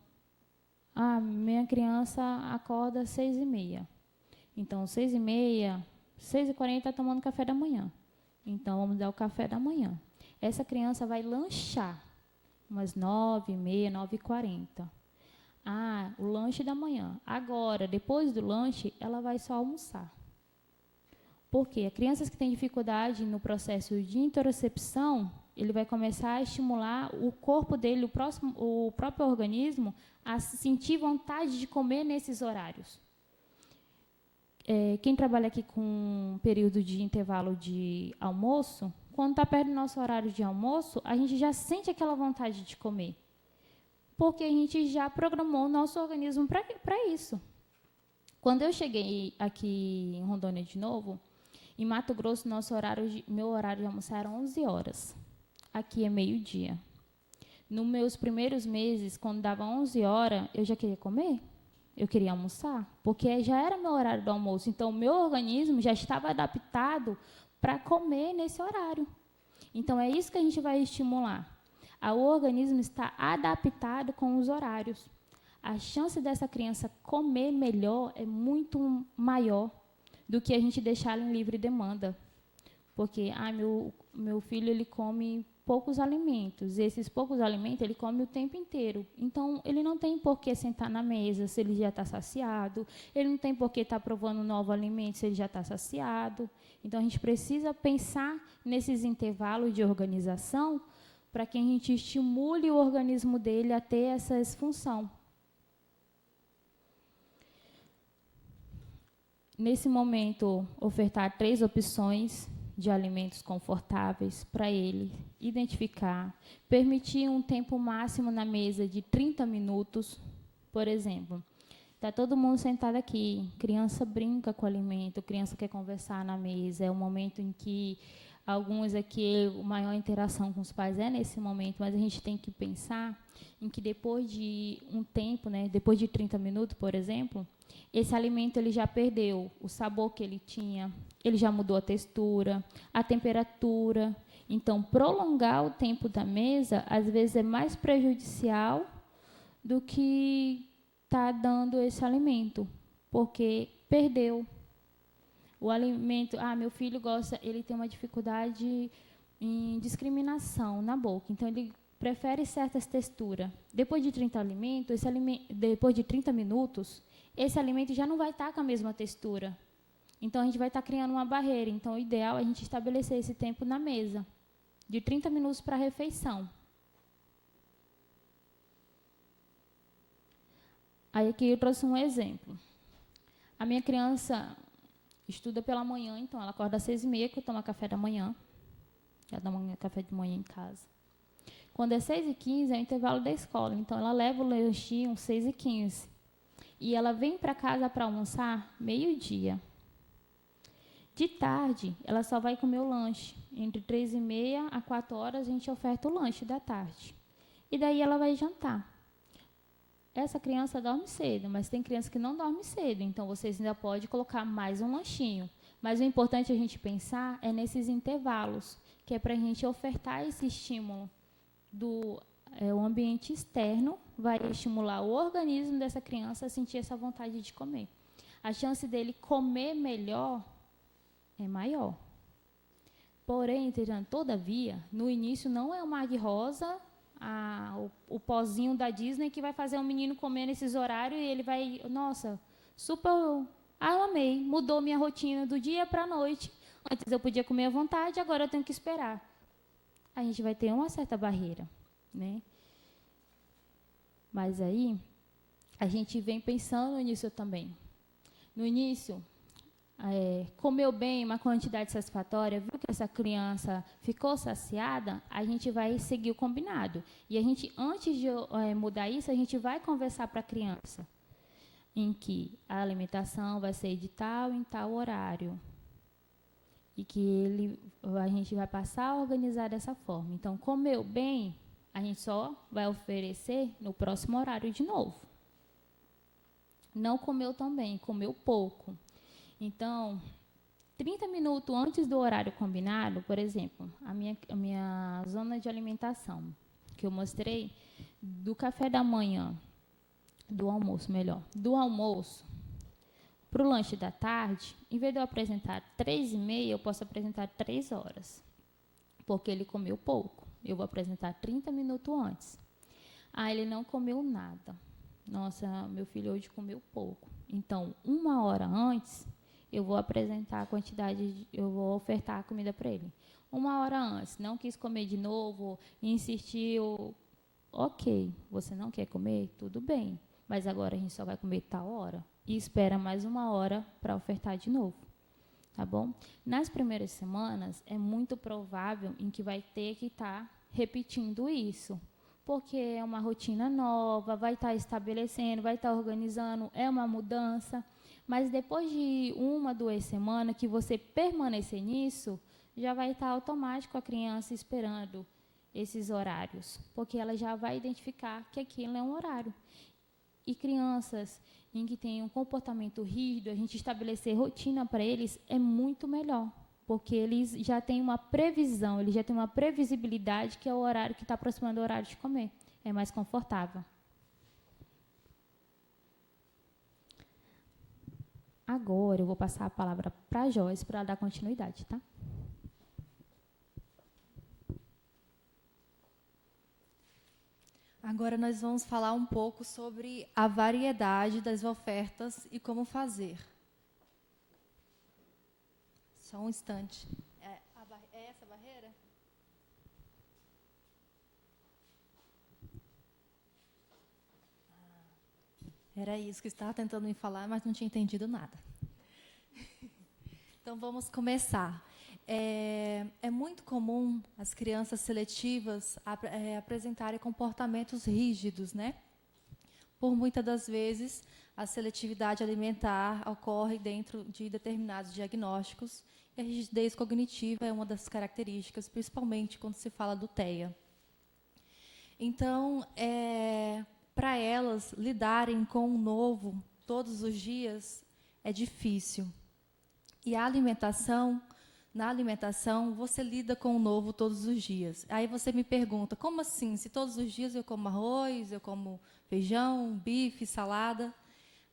minha criança acorda às 6h30. Então, 6h30, 6h40 está tomando café da manhã. Então, vamos dar o café da manhã. Essa criança vai lanchar umas 9h30, 9h40. O lanche da manhã. Agora, depois do lanche, ela vai só almoçar. Por quê? Crianças que têm dificuldade no processo de interocepção, ele vai começar a estimular o corpo dele, o próprio organismo, a sentir vontade de comer nesses horários. Quem trabalha aqui com um período de intervalo de almoço, quando está perto do nosso horário de almoço, a gente já sente aquela vontade de comer. Porque a gente já programou o nosso organismo para isso. Quando eu cheguei aqui em Rondônia de novo, em Mato Grosso, meu horário de almoçar era 11 horas. Aqui é meio-dia. Nos meus primeiros meses, quando dava 11 horas, eu já queria comer. Eu queria almoçar, porque já era meu horário do almoço. Então, o meu organismo já estava adaptado para comer nesse horário. Então, é isso que a gente vai estimular. O organismo está adaptado com os horários. A chance dessa criança comer melhor é muito maior. do que a gente deixá-lo em livre demanda. Porque meu filho ele come poucos alimentos, e esses poucos alimentos ele come o tempo inteiro. Então, ele não tem por que sentar na mesa se ele já está saciado, ele não tem por que estar provando novo alimento se ele já está saciado. Então, a gente precisa pensar nesses intervalos de organização para que a gente estimule o organismo dele a ter essa função. Nesse momento, ofertar 3 opções de alimentos confortáveis para ele identificar, permitir um tempo máximo na mesa de 30 minutos, por exemplo. Está todo mundo sentado aqui, criança brinca com o alimento, criança quer conversar na mesa, é um momento em que alguns aqui, a maior interação com os pais é nesse momento, mas a gente tem que pensar em que depois de um tempo, né, depois de 30 minutos, por exemplo, esse alimento ele já perdeu o sabor que ele tinha, ele já mudou a textura, a temperatura. Então, prolongar o tempo da mesa, às vezes, é mais prejudicial do que está dando esse alimento, porque perdeu. O alimento, meu filho gosta, ele tem uma dificuldade em discriminação na boca, então ele prefere certas texturas. Depois de 30 depois de 30 minutos, esse alimento já não vai estar com a mesma textura. Então, a gente vai estar criando uma barreira. Então, o ideal é a gente estabelecer esse tempo na mesa, de 30 minutos para a refeição. Aí, aqui eu trouxe um exemplo. A minha criança estuda pela manhã, então ela acorda às 6h30, que eu tomo café da manhã. Já tomo café de manhã em casa. Quando é 6h15, é o intervalo da escola. Então, ela leva o lanchinho 6h15. E ela vem para casa para almoçar meio-dia. De tarde, ela só vai comer o lanche. Entre 3h30 a 4h, a gente oferta o lanche da tarde. E daí ela vai jantar. Essa criança dorme cedo, mas tem criança que não dorme cedo. Então, vocês ainda podem colocar mais um lanchinho. Mas o importante a gente pensar é nesses intervalos, que é para a gente ofertar esse estímulo o ambiente externo, vai estimular o organismo dessa criança a sentir essa vontade de comer. A chance dele comer melhor é maior. Porém, todavia, no início não é o Mar de Rosa, o pozinho da Disney que vai fazer o menino comer nesses horários e ele vai, nossa, super, eu amei, mudou minha rotina do dia para a noite. Antes eu podia comer à vontade, agora eu tenho que esperar. A gente vai ter uma certa barreira, né? Mas aí, a gente vem pensando nisso também. No início, comeu bem, uma quantidade satisfatória, viu que essa criança ficou saciada, a gente vai seguir o combinado. E a gente, antes de mudar isso, a gente vai conversar para a criança, em que a alimentação vai ser de tal em tal horário. E que a gente vai passar a organizar dessa forma. Então, comeu bem, a gente só vai oferecer no próximo horário de novo. Não comeu tão bem, comeu pouco. Então, 30 minutos antes do horário combinado, por exemplo, a minha zona de alimentação, que eu mostrei, do café da manhã, do almoço, para o lanche da tarde, em vez de eu apresentar 3h30, eu posso apresentar 3 horas, porque ele comeu pouco. Eu vou apresentar 30 minutos antes. Ele não comeu nada. Nossa, meu filho hoje comeu pouco. Então, 1 hora antes, eu vou apresentar a quantidade, eu vou ofertar a comida para ele. 1 hora antes, não quis comer de novo, insistiu, ok, você não quer comer? Tudo bem, mas agora a gente só vai comer tal hora. E espera mais 1 hora para ofertar de novo, tá bom? Nas primeiras semanas, é muito provável em que vai ter que estar repetindo isso, porque é uma rotina nova, vai estar estabelecendo, vai estar organizando, é uma mudança. Mas depois de 1, 2 semanas que você permanecer nisso, já vai estar automático a criança esperando esses horários, porque ela já vai identificar que aquilo é um horário. E crianças em que têm um comportamento rígido, a gente estabelecer rotina para eles é muito melhor, porque eles já têm uma previsão, eles já têm uma previsibilidade que é o horário que está aproximando do horário de comer. É mais confortável. agora eu vou passar a palavra para a Joyce para ela dar continuidade, tá? Agora nós vamos falar um pouco sobre a variedade das ofertas e como fazer. Só um instante. É essa a barreira? Era isso que eu estava tentando me falar, mas não tinha entendido nada. Então, vamos começar. É muito comum as crianças seletivas apresentarem comportamentos rígidos, né? Por muitas das vezes, a seletividade alimentar ocorre dentro de determinados diagnósticos e a rigidez cognitiva é uma das características, principalmente quando se fala do TEA. Então, para elas lidarem com o novo todos os dias é difícil. E a alimentação, na alimentação, você lida com o novo todos os dias. Aí você me pergunta, como assim? Se todos os dias eu como arroz, eu como feijão, bife, salada,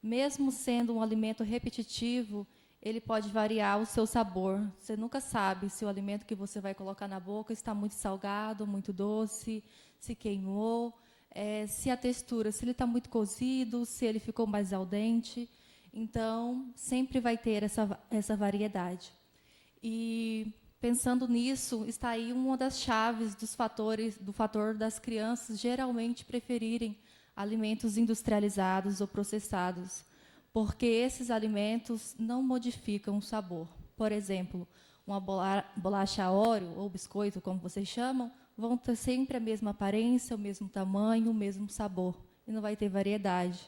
mesmo sendo um alimento repetitivo, ele pode variar o seu sabor. Você nunca sabe se o alimento que você vai colocar na boca está muito salgado, muito doce, se queimou, se a textura, se ele está muito cozido, se ele ficou mais al dente. Então, sempre vai ter essa variedade. E, pensando nisso, está aí uma das chaves do fator das crianças geralmente preferirem alimentos industrializados ou processados, porque esses alimentos não modificam o sabor. Por exemplo, uma bolacha Oreo ou biscoito, como vocês chamam, vão ter sempre a mesma aparência, o mesmo tamanho, o mesmo sabor, e não vai ter variedade.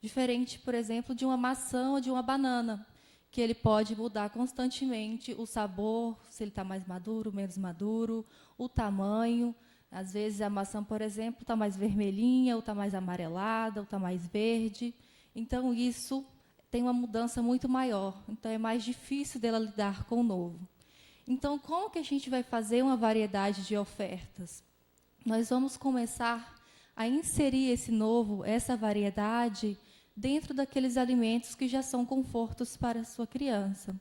Diferente, por exemplo, de uma maçã ou de uma banana, que ele pode mudar constantemente o sabor, se ele está mais maduro, menos maduro, o tamanho. Às vezes, a maçã, por exemplo, está mais vermelhinha, ou está mais amarelada, ou está mais verde. Então, isso tem uma mudança muito maior. Então, é mais difícil dela lidar com o novo. Então, como que a gente vai fazer uma variedade de ofertas? Nós vamos começar a inserir esse novo, essa variedade, dentro daqueles alimentos que já são confortos para a sua criança.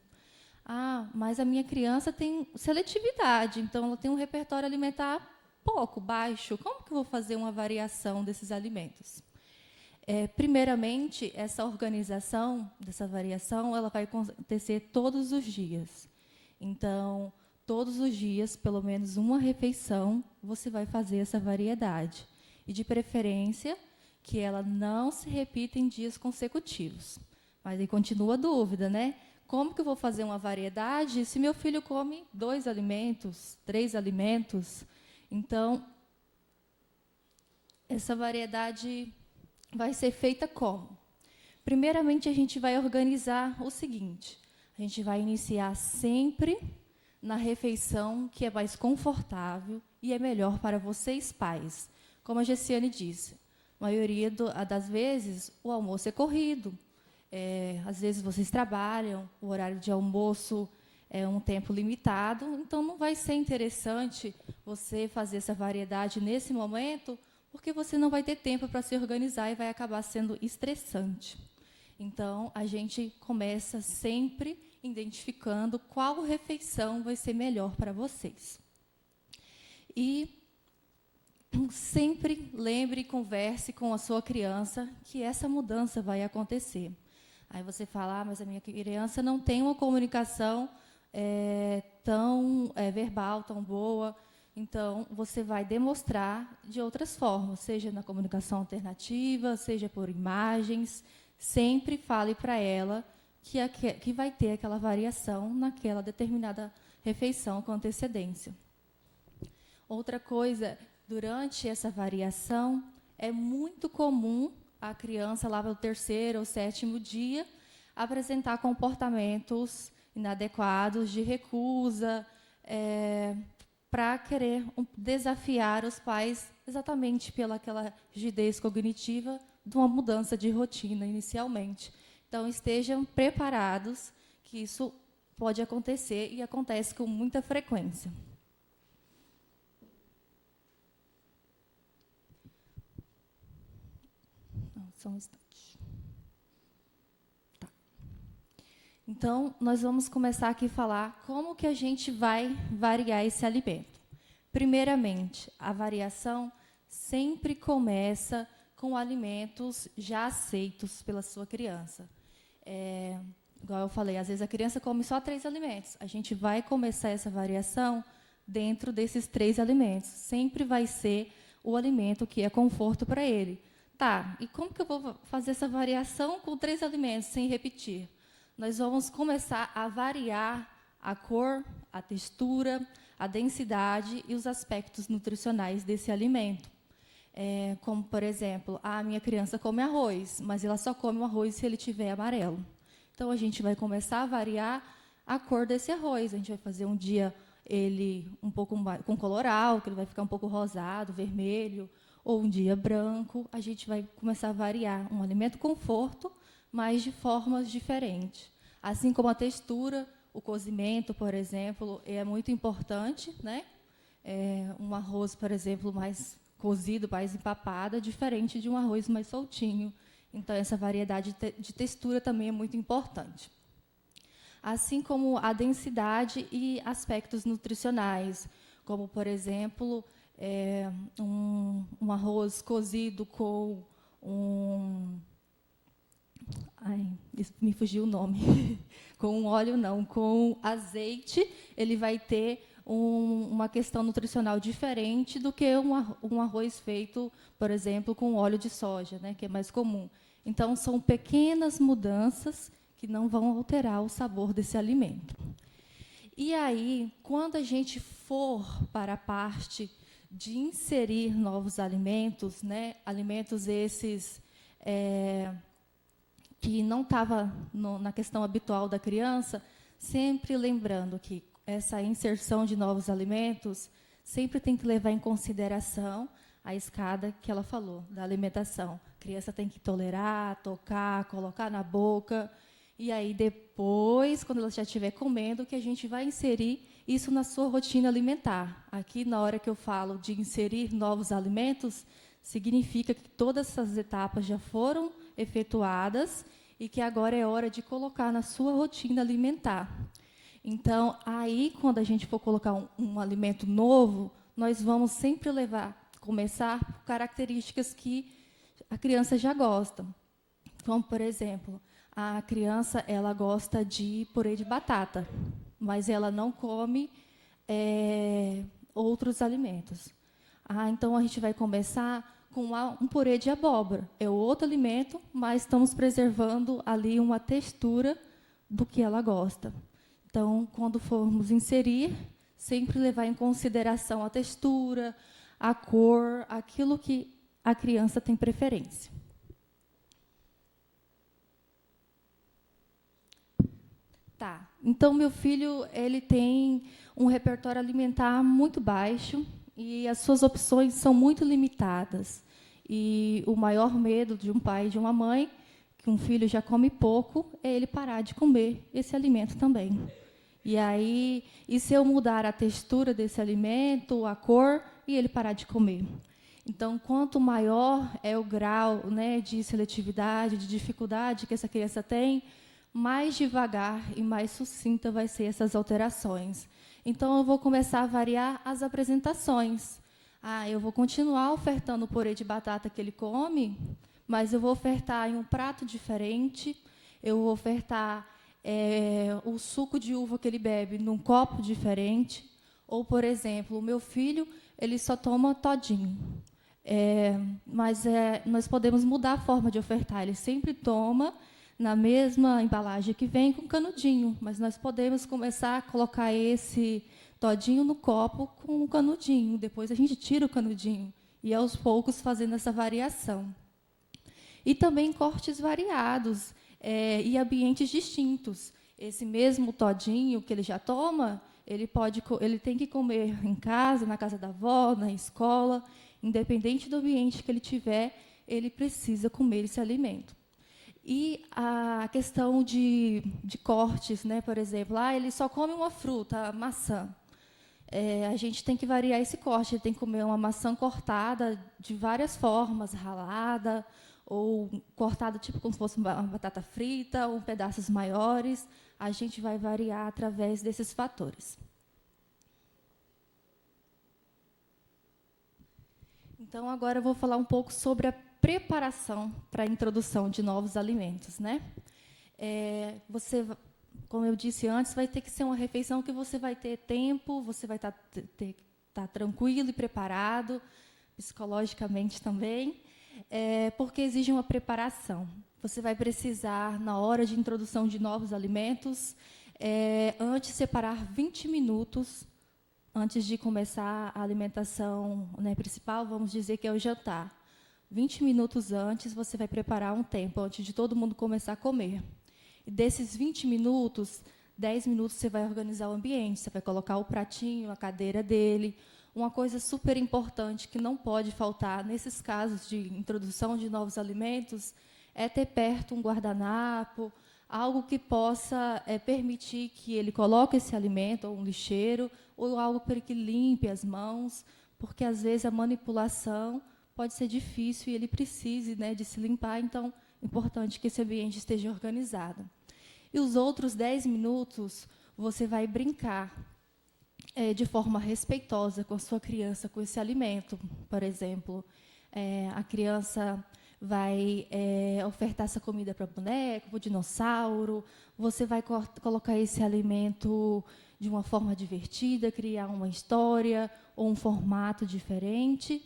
Ah, mas a minha criança tem seletividade, então ela tem um repertório alimentar pouco, baixo. Como que eu vou fazer uma variação desses alimentos? Primeiramente, essa organização dessa variação, ela vai acontecer todos os dias. Então, todos os dias, pelo menos uma refeição, você vai fazer essa variedade. E, de preferência, que ela não se repita em dias consecutivos. Mas aí continua a dúvida, né? Como que eu vou fazer uma variedade se meu filho come 2 alimentos, 3 alimentos? Então, essa variedade vai ser feita como? Primeiramente, a gente vai organizar o seguinte. A gente vai iniciar sempre na refeição que é mais confortável e é melhor para vocês, pais. Como a Gessiane disse, a maioria das vezes, o almoço é corrido. Às vezes, vocês trabalham, o horário de almoço é um tempo limitado, então não vai ser interessante você fazer essa variedade nesse momento, porque você não vai ter tempo para se organizar e vai acabar sendo estressante. Então, a gente começa sempre identificando qual refeição vai ser melhor para vocês. E sempre lembre e converse com a sua criança que essa mudança vai acontecer. Aí você fala, mas a minha criança não tem uma comunicação tão verbal, tão boa. Então, você vai demonstrar de outras formas, seja na comunicação alternativa, seja por imagens. Sempre fale para ela que vai ter aquela variação naquela determinada refeição com antecedência. Outra coisa, durante essa variação, é muito comum a criança, lá pelo 3º ou 7º dia, apresentar comportamentos inadequados de recusa, para querer desafiar os pais exatamente pelaquela rigidez cognitiva de uma mudança de rotina inicialmente. Então, estejam preparados, que isso pode acontecer e acontece com muita frequência. Não, só um instante. Tá. Então, nós vamos começar aqui a falar como que a gente vai variar esse alimento. Primeiramente, a variação sempre começa com alimentos já aceitos pela sua criança. Igual eu falei, às vezes a criança come só 3 alimentos. A gente vai começar essa variação dentro desses 3 alimentos. Sempre vai ser o alimento que é conforto para ele. Tá, e como que eu vou fazer essa variação com 3 alimentos, sem repetir? Nós vamos começar a variar a cor, a textura, a densidade e os aspectos nutricionais desse alimento. Como, por exemplo, a minha criança come arroz, mas ela só come o arroz se ele tiver amarelo. Então, a gente vai começar a variar a cor desse arroz. A gente vai fazer um dia ele um pouco mais, com coloral, que ele vai ficar um pouco rosado, vermelho, ou um dia branco. A gente vai começar a variar um alimento conforto, mas de formas diferentes. Assim como a textura, o cozimento, por exemplo, é muito importante, né? Um arroz, por exemplo, mais cozido, mais empapado, é diferente de um arroz mais soltinho. Então, essa variedade de textura também é muito importante. Assim como a densidade e aspectos nutricionais, como, por exemplo, um arroz cozido com me fugiu o nome. Com óleo, não. Com azeite, ele vai ter uma questão nutricional diferente do que um arroz feito, por exemplo, com óleo de soja, né, que é mais comum. Então, são pequenas mudanças que não vão alterar o sabor desse alimento. E aí, quando a gente for para a parte de inserir novos alimentos, né, alimentos esses que não estava na questão habitual da criança, sempre lembrando que essa inserção de novos alimentos sempre tem que levar em consideração a escada que ela falou, da alimentação. A criança tem que tolerar, tocar, colocar na boca. E aí, depois, quando ela já estiver comendo, que a gente vai inserir isso na sua rotina alimentar. Aqui, na hora que eu falo de inserir novos alimentos, significa que todas essas etapas já foram efetuadas e que agora é hora de colocar na sua rotina alimentar. Então, aí, quando a gente for colocar um alimento novo, nós vamos sempre começar por características que a criança já gosta. Como, por exemplo, a criança ela gosta de purê de batata, mas ela não come outros alimentos. Então, a gente vai começar com um purê de abóbora. É outro alimento, mas estamos preservando ali uma textura do que ela gosta. Então, quando formos inserir, sempre levar em consideração a textura, a cor, aquilo que a criança tem preferência. Tá. Então, meu filho ele tem um repertório alimentar muito baixo e as suas opções são muito limitadas. E o maior medo de um pai e de uma mãe, que um filho já come pouco, é ele parar de comer esse alimento também. E se eu mudar a textura desse alimento, a cor, e ele parar de comer? Então, quanto maior é o grau, né, de seletividade, de dificuldade que essa criança tem, mais devagar e mais sucinta vai ser essas alterações. Então, eu vou começar a variar as apresentações. Eu vou continuar ofertando o purê de batata que ele come, mas eu vou ofertar em um prato diferente, eu vou ofertar o suco de uva que ele bebe num copo diferente, ou, por exemplo, o meu filho ele só toma todinho. Mas nós podemos mudar a forma de ofertar. Ele sempre toma na mesma embalagem que vem com canudinho, mas nós podemos começar a colocar esse todinho no copo com o canudinho. Depois a gente tira o canudinho e, aos poucos, fazendo essa variação. E também cortes variados e ambientes distintos. Esse mesmo todinho que ele já toma, ele tem que comer em casa, na casa da avó, na escola, independente do ambiente que ele tiver, ele precisa comer esse alimento. E a questão de cortes, né, por exemplo, ele só come uma fruta, a maçã. A gente tem que variar esse corte, ele tem que comer uma maçã cortada de várias formas, ralada, ou cortado tipo como se fosse uma batata frita, ou pedaços maiores. A gente vai variar através desses fatores. Então, agora eu vou falar um pouco sobre a preparação para a introdução de novos alimentos, né? Você, como eu disse antes, vai ter que ser uma refeição que você vai ter tempo, você vai estar tranquilo e preparado, psicologicamente também, porque exige uma preparação. Você vai precisar, na hora de introdução de novos alimentos, antes separar 20 minutos antes de começar a alimentação, né, principal, vamos dizer que é o jantar. 20 minutos antes, você vai preparar um tempo, antes de todo mundo começar a comer. E desses 20 minutos, 10 minutos você vai organizar o ambiente, você vai colocar o pratinho, a cadeira dele. Uma coisa super importante que não pode faltar nesses casos de introdução de novos alimentos é ter perto um guardanapo, algo que possa permitir que ele coloque esse alimento, ou um lixeiro, ou algo para que limpe as mãos, porque, às vezes, a manipulação pode ser difícil e ele precise, né, de se limpar. Então, é importante que esse ambiente esteja organizado. E os outros 10 minutos, você vai brincar de forma respeitosa com a sua criança, com esse alimento. Por exemplo, a criança vai ofertar essa comida para o boneco, para o dinossauro, você vai colocar esse alimento de uma forma divertida, criar uma história ou um formato diferente.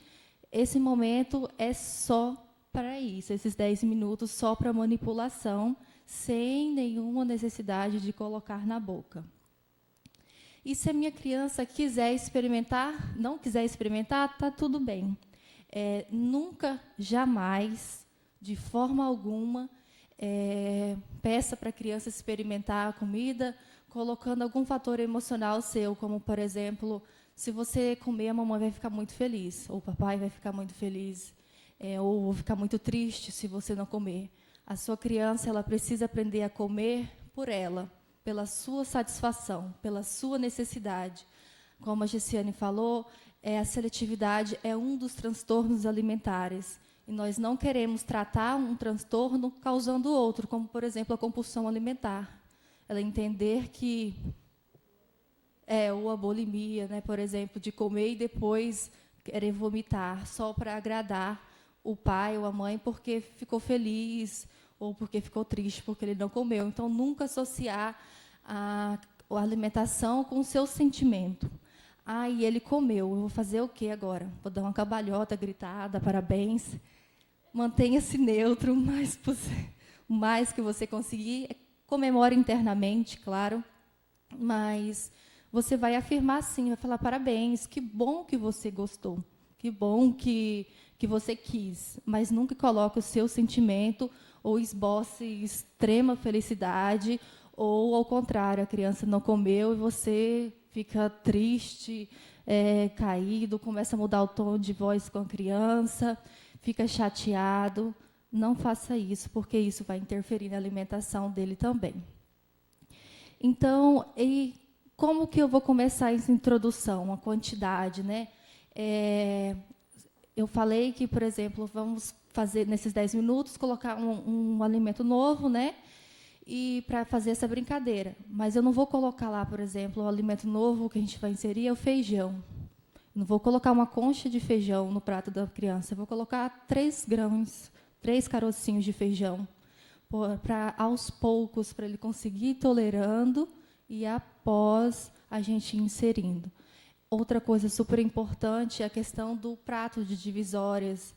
Esse momento é só para isso, esses 10 minutos só para manipulação, sem nenhuma necessidade de colocar na boca. E se a minha criança quiser experimentar, não quiser experimentar, está tudo bem. Nunca, jamais, de forma alguma, peça para a criança experimentar a comida, colocando algum fator emocional seu, como, por exemplo, se você comer, a mamãe vai ficar muito feliz, ou o papai vai ficar muito feliz, ou vou ficar muito triste se você não comer. A sua criança, ela precisa aprender a comer por ela, pela sua satisfação, pela sua necessidade. Como a Gessiane falou, a seletividade é um dos transtornos alimentares. E nós não queremos tratar um transtorno causando outro, como, por exemplo, a compulsão alimentar. Ela entender que ou a bulimia, né, por exemplo, de comer e depois querer vomitar, só para agradar o pai ou a mãe, porque ficou feliz, ou porque ficou triste, porque ele não comeu. Então, nunca associar a alimentação com o seu sentimento. E ele comeu, eu vou fazer o quê agora? Vou dar uma cambalhota, gritada, parabéns. Mantenha-se neutro o mais que você conseguir. Comemore internamente, claro, mas você vai afirmar sim, vai falar parabéns, que bom que você gostou, que bom que você quis, mas nunca coloque o seu sentimento ou esboce extrema felicidade, ou, ao contrário, a criança não comeu e você fica triste, caído, começa a mudar o tom de voz com a criança, fica chateado. Não faça isso, porque isso vai interferir na alimentação dele também. Então, como que eu vou começar essa introdução, a quantidade, né? Eu falei que, por exemplo, vamos fazer, nesses 10 minutos, colocar um alimento novo, né? E para fazer essa brincadeira. Mas eu não vou colocar lá, por exemplo, o alimento novo que a gente vai inserir é o feijão. Não vou colocar uma concha de feijão no prato da criança. Eu vou colocar 3 grãos, 3 carocinhos de feijão, para aos poucos, para ele conseguir ir tolerando e após a gente inserindo. Outra coisa super importante é a questão do prato de divisórias,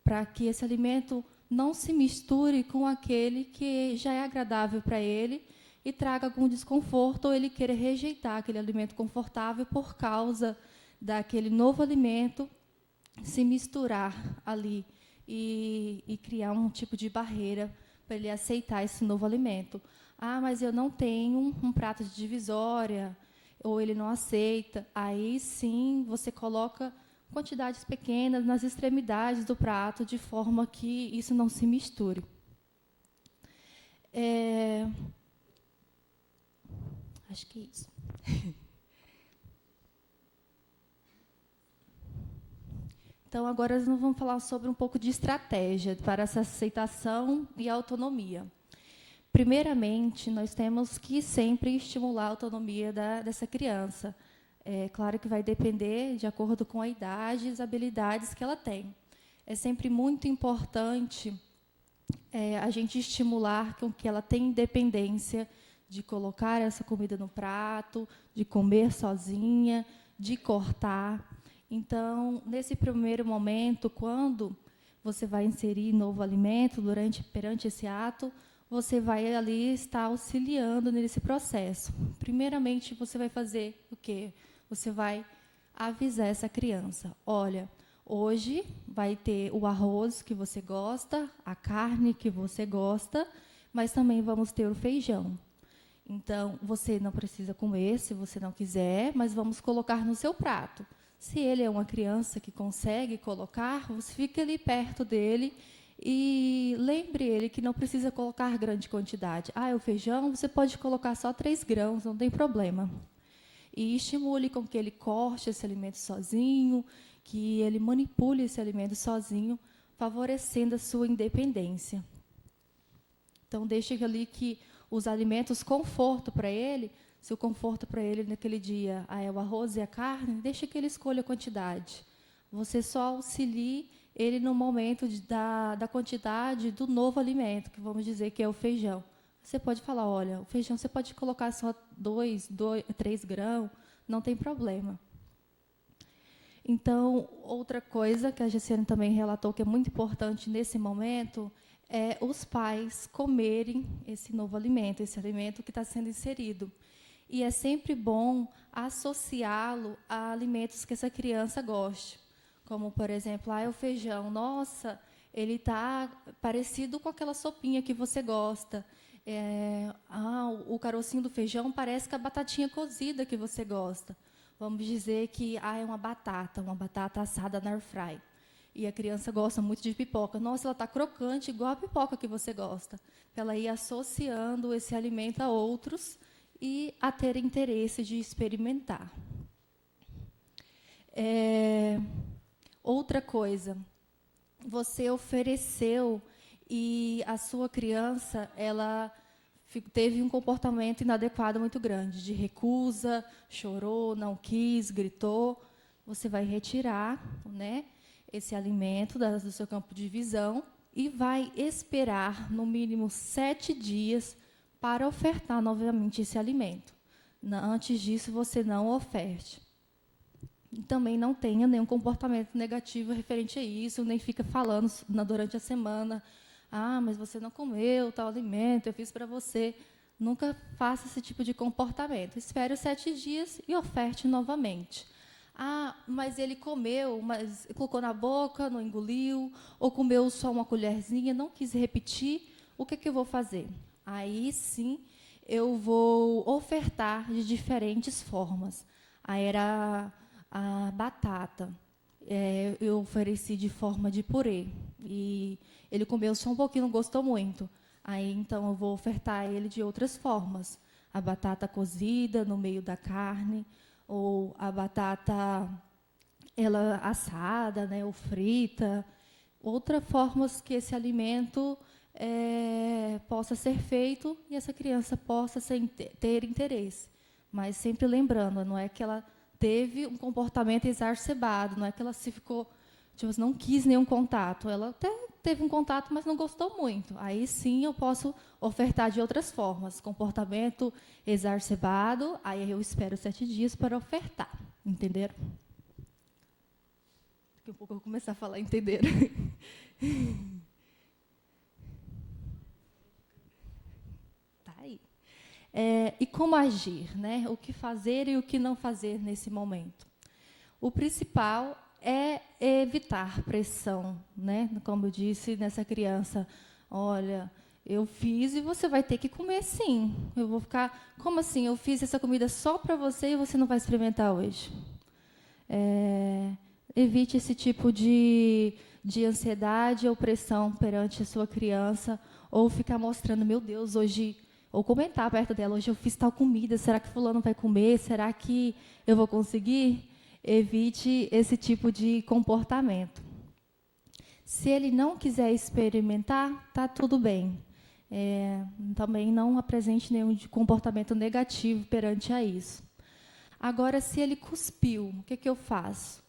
para que esse alimento não se misture com aquele que já é agradável para ele e traga algum desconforto, ou ele queira rejeitar aquele alimento confortável por causa daquele novo alimento se misturar ali e criar um tipo de barreira para ele aceitar esse novo alimento. Mas eu não tenho um prato de divisória, ou ele não aceita. Aí, sim, você coloca quantidades pequenas nas extremidades do prato, de forma que isso não se misture. Acho que é isso. Então, agora nós vamos falar sobre um pouco de estratégia para essa aceitação e autonomia. Primeiramente, nós temos que sempre estimular a autonomia dessa criança. É claro que vai depender de acordo com a idade e as habilidades que ela tem. É sempre muito importante a gente estimular com que ela tenha independência de colocar essa comida no prato, de comer sozinha, de cortar. Então, nesse primeiro momento, quando você vai inserir novo alimento perante esse ato, você vai ali estar auxiliando nesse processo. Primeiramente, você vai fazer o quê? Você vai avisar essa criança: olha, hoje vai ter o arroz que você gosta, a carne que você gosta, mas também vamos ter o feijão. Então, você não precisa comer se você não quiser, mas vamos colocar no seu prato. Se ele é uma criança que consegue colocar, você fica ali perto dele e lembre ele que não precisa colocar grande quantidade. O feijão, você pode colocar só 3 grãos, não tem problema. E estimule com que ele corte esse alimento sozinho, que ele manipule esse alimento sozinho, favorecendo a sua independência. Então, deixe ali que os alimentos, conforto para ele, se o conforto para ele naquele dia é o arroz e a carne, deixe que ele escolha a quantidade. Você só auxilie ele no momento da quantidade do novo alimento, que vamos dizer que é o feijão. Você pode falar: olha, o feijão você pode colocar só 3 grãos, não tem problema. Então, outra coisa que a Gessiane também relatou que é muito importante nesse momento é os pais comerem esse novo alimento, esse alimento que está sendo inserido. E é sempre bom associá-lo a alimentos que essa criança goste. Como, por exemplo, o feijão. Nossa, ele está parecido com aquela sopinha que você gosta. O carocinho do feijão parece com a batatinha cozida que você gosta. Vamos dizer que é uma batata assada na air fry. E a criança gosta muito de pipoca. Nossa, ela está crocante, igual a pipoca que você gosta. Ela ir associando esse alimento a outros e a ter interesse de experimentar. Outra coisa, você ofereceu e a sua criança ela teve um comportamento inadequado muito grande, de recusa, chorou, não quis, gritou. Você vai retirar, esse alimento do seu campo de visão e vai esperar, no mínimo, 7 dias para ofertar novamente esse alimento. Antes disso, você não oferte. E também não tenha nenhum comportamento negativo referente a isso, nem fica falando durante a semana: mas você não comeu tal alimento, eu fiz para você. Nunca faça esse tipo de comportamento. Espere os 7 dias e oferte novamente. Mas ele comeu, mas colocou na boca, não engoliu, ou comeu só uma colherzinha, não quis repetir, o que eu vou fazer? Aí, sim, eu vou ofertar de diferentes formas. Era a batata. Eu ofereci de forma de purê. E ele comeu só um pouquinho, não gostou muito. Aí, então, eu vou ofertar ele de outras formas. A batata cozida no meio da carne, ou a batata assada, ou frita. Outras formas que esse alimento possa ser feito e essa criança possa ter interesse. Mas sempre lembrando, não é que ela teve um comportamento exacerbado, não é que ela não quis nenhum contato. Ela até teve um contato, mas não gostou muito. Aí sim eu posso ofertar de outras formas. Comportamento exacerbado, aí eu espero 7 dias para ofertar. Entenderam? Daqui a pouco eu vou começar a falar, entenderam? Tá aí. E como agir, O que fazer e o que não fazer nesse momento? O principal é evitar pressão, Como eu disse nessa criança: olha, eu fiz e você vai ter que comer sim. Eu vou ficar, como assim? Eu fiz essa comida só para você e você não vai experimentar hoje? Evite esse tipo de ansiedade ou pressão perante a sua criança, ou ficar mostrando: meu Deus, hoje... Ou comentar perto dela: hoje eu fiz tal comida, será que fulano vai comer? Será que eu vou conseguir? evite esse tipo de comportamento. Se ele não quiser experimentar, está tudo bem. Também não apresente nenhum comportamento negativo perante a isso. Agora, se ele cuspiu, o que eu faço?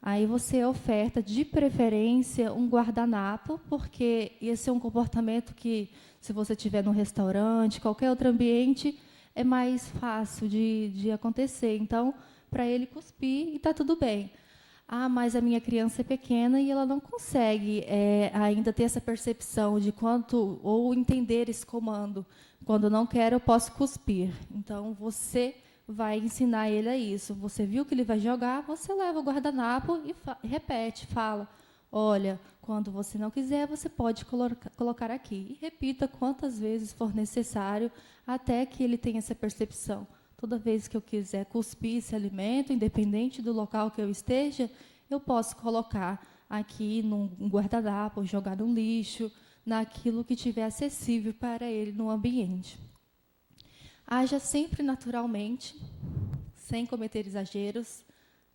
Aí você oferta, de preferência, um guardanapo, porque esse é um comportamento que, se você estiver num restaurante, qualquer outro ambiente, é mais fácil de acontecer. Então, para ele cuspir, e está tudo bem. Ah, mas a minha criança é pequena e ela não consegue ainda ter essa percepção de quanto, ou entender esse comando. Quando não quero, eu posso cuspir. Então, você vai ensinar ele a isso. Você viu que ele vai jogar, você leva o guardanapo e repete, fala, olha, quando você não quiser, você pode colocar aqui. E repita quantas vezes for necessário, até que ele tenha essa percepção. Toda vez que eu quiser cuspir esse alimento, independente do local que eu esteja, eu posso colocar aqui num guardanapo, jogar no lixo, naquilo que tiver acessível para ele no ambiente. Haja sempre naturalmente, sem cometer exageros,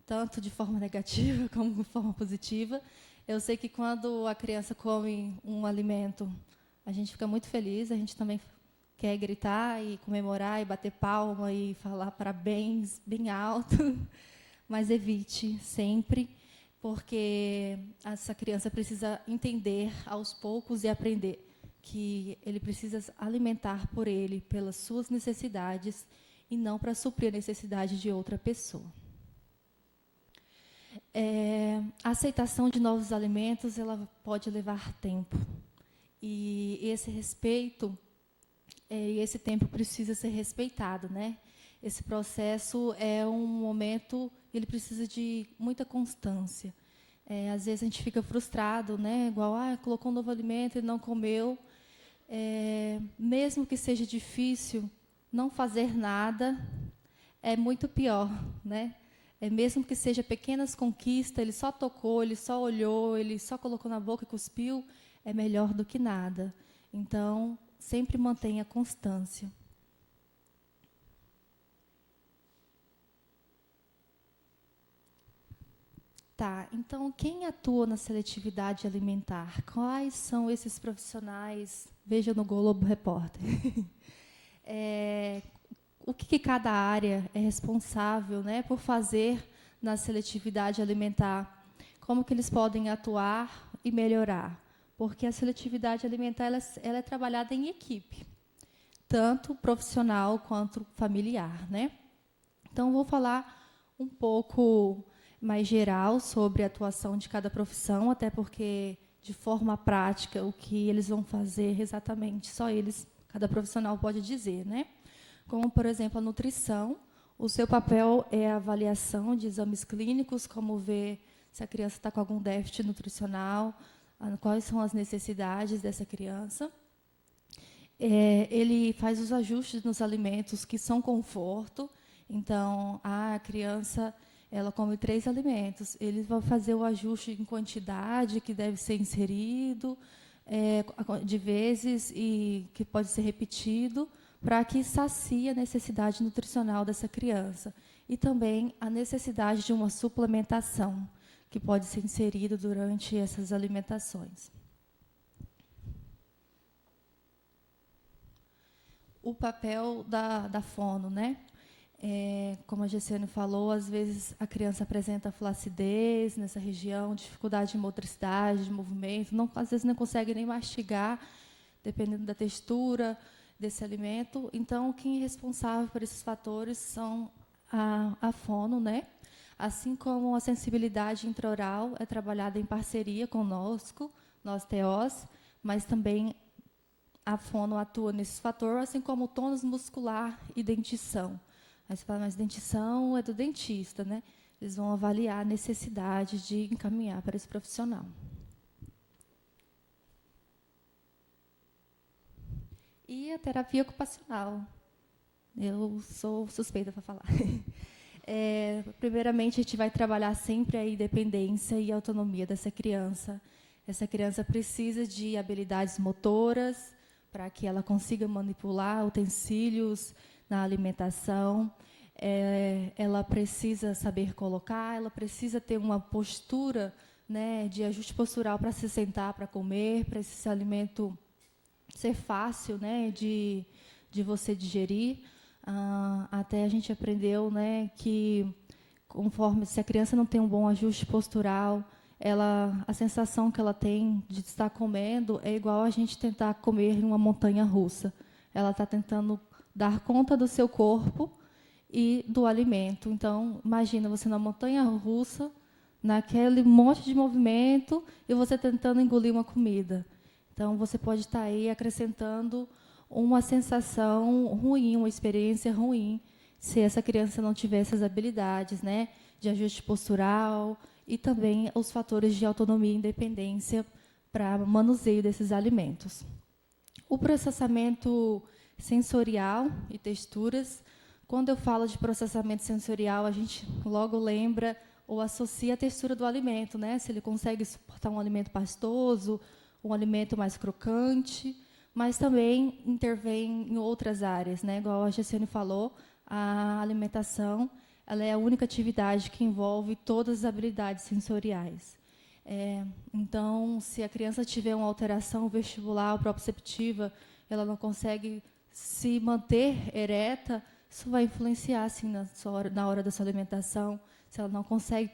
tanto de forma negativa como de forma positiva. Eu sei que quando a criança come um alimento, a gente fica muito feliz, a gente também quer gritar e comemorar e bater palma e falar parabéns bem alto, mas evite sempre, porque essa criança precisa entender aos poucos e aprender que ele precisa alimentar por ele, pelas suas necessidades, e não para suprir a necessidade de outra pessoa. A aceitação de novos alimentos, ela pode levar tempo. E esse respeito, esse tempo precisa ser respeitado, né? Esse processo é um momento, ele precisa de muita constância. Às vezes a gente fica frustrado, né? Igual, colocou um novo alimento e não comeu. Mesmo que seja difícil, não fazer nada é muito pior, né? Mesmo que seja pequenas conquistas, ele só tocou, ele só olhou, ele só colocou na boca e cuspiu, é melhor do que nada. Então, sempre mantenha a constância. Tá, então, quem atua na seletividade alimentar? Quais são esses profissionais? Veja no Globo Repórter. O que cada área é responsável, né, por fazer na seletividade alimentar? Como que eles podem atuar e melhorar? Porque a seletividade alimentar ela é trabalhada em equipe, tanto profissional quanto familiar, né? Então, vou falar um pouco mais geral sobre a atuação de cada profissão, até porque, de forma prática, o que eles vão fazer exatamente, só eles, cada profissional pode dizer, né? Como, por exemplo, a nutrição. O seu papel é a avaliação de exames clínicos, como ver se a criança está com algum déficit nutricional, quais são as necessidades dessa criança. Ele faz os ajustes nos alimentos que são conforto. Então, a criança ela come 3 alimentos. Ele vai fazer o ajuste em quantidade que deve ser inserido, de vezes, e que pode ser repetido, para que sacie a necessidade nutricional dessa criança. E também a necessidade de uma suplementação, que pode ser inserida durante essas alimentações. O papel da fono, né? Como a Gessiane falou, às vezes a criança apresenta flacidez nessa região, dificuldade de motricidade, de movimento, às vezes não consegue nem mastigar, dependendo da textura desse alimento. Então, quem é responsável por esses fatores são a fono, né? Assim como a sensibilidade intraoral é trabalhada em parceria conosco, nós TOs, mas também a fono atua nesse fator, assim como o tônus muscular e dentição. Aí você fala, mas dentição é do dentista, né? Eles vão avaliar a necessidade de encaminhar para esse profissional. E a terapia ocupacional. Eu sou suspeita para falar. Primeiramente, a gente vai trabalhar sempre a independência e a autonomia dessa criança. Essa criança precisa de habilidades motoras para que ela consiga manipular utensílios na alimentação. ela precisa saber colocar, ela precisa ter uma postura, né, de ajuste postural para se sentar, para comer, para esse alimento ser fácil, né, de você digerir. Até a gente aprendeu, né, que conforme se a criança não tem um bom ajuste postural, a sensação que ela tem de estar comendo é igual a gente tentar comer em uma montanha russa. Ela está tentando dar conta do seu corpo e do alimento. Então, imagina você na montanha russa, naquele monte de movimento, e você tentando engolir uma comida. Então, você pode estar aí acrescentando uma sensação ruim, uma experiência ruim, se essa criança não tiver essas habilidades, né, de ajuste postural e também os fatores de autonomia e independência para manuseio desses alimentos. O processamento sensorial e texturas. Quando eu falo de processamento sensorial, a gente logo lembra ou associa a textura do alimento, né? Se ele consegue suportar um alimento pastoso, um alimento mais crocante, mas também intervém em outras áreas, né? Igual a Gessiane falou, a alimentação, ela é a única atividade que envolve todas as habilidades sensoriais. Então, se a criança tiver uma alteração vestibular ou proprioceptiva, ela não consegue se manter ereta, isso vai influenciar assim, na hora da sua alimentação. Se ela não consegue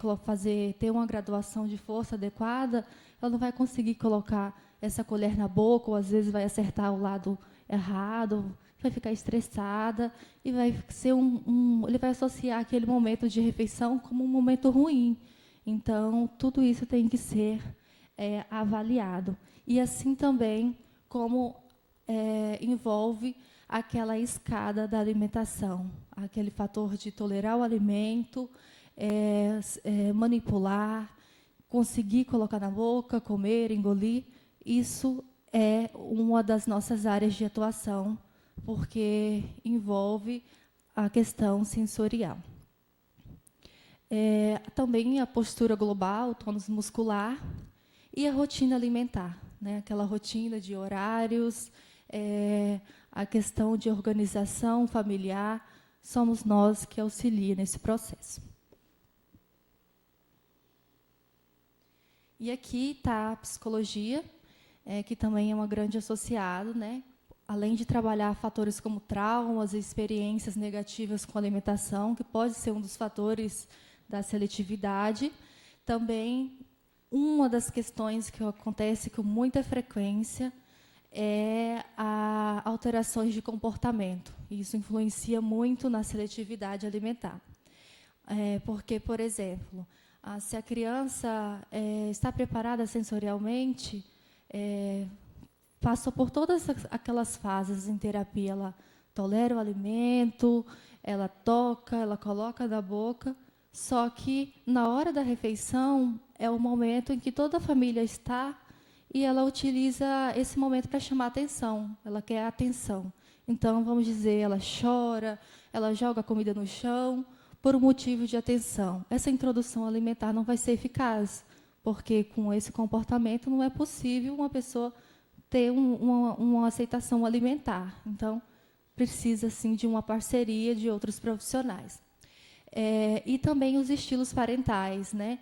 ter uma graduação de força adequada, ela não vai conseguir colocar essa colher na boca, ou às vezes vai acertar o lado errado, vai ficar estressada e vai ser ele vai associar aquele momento de refeição como um momento ruim. Então, tudo isso tem que ser avaliado. E assim também como envolve aquela escada da alimentação, aquele fator de tolerar o alimento, manipular, conseguir colocar na boca, comer, engolir. Isso é uma das nossas áreas de atuação, porque envolve a questão sensorial. Também a postura global, o tônus muscular e a rotina alimentar, né? Aquela rotina de horários, a questão de organização familiar, somos nós que auxilia nesse processo. E aqui está a psicologia, que também é uma grande associada, né? Além de trabalhar fatores como traumas e experiências negativas com a alimentação, que pode ser um dos fatores da seletividade, também uma das questões que acontece com muita frequência é alterações de comportamento. Isso influencia muito na seletividade alimentar. Porque, por exemplo, se a criança está preparada sensorialmente, passou por todas aquelas fases em terapia, ela tolera o alimento, ela toca, ela coloca na boca, só que, na hora da refeição, é o momento em que toda a família está e ela utiliza esse momento para chamar atenção, ela quer atenção. Então, vamos dizer, ela chora, ela joga a comida no chão por um motivo de atenção. Essa introdução alimentar não vai ser eficaz, porque com esse comportamento não é possível uma pessoa ter uma aceitação alimentar. Então, precisa, sim, de uma parceria de outros profissionais. E também os estilos parentais, né?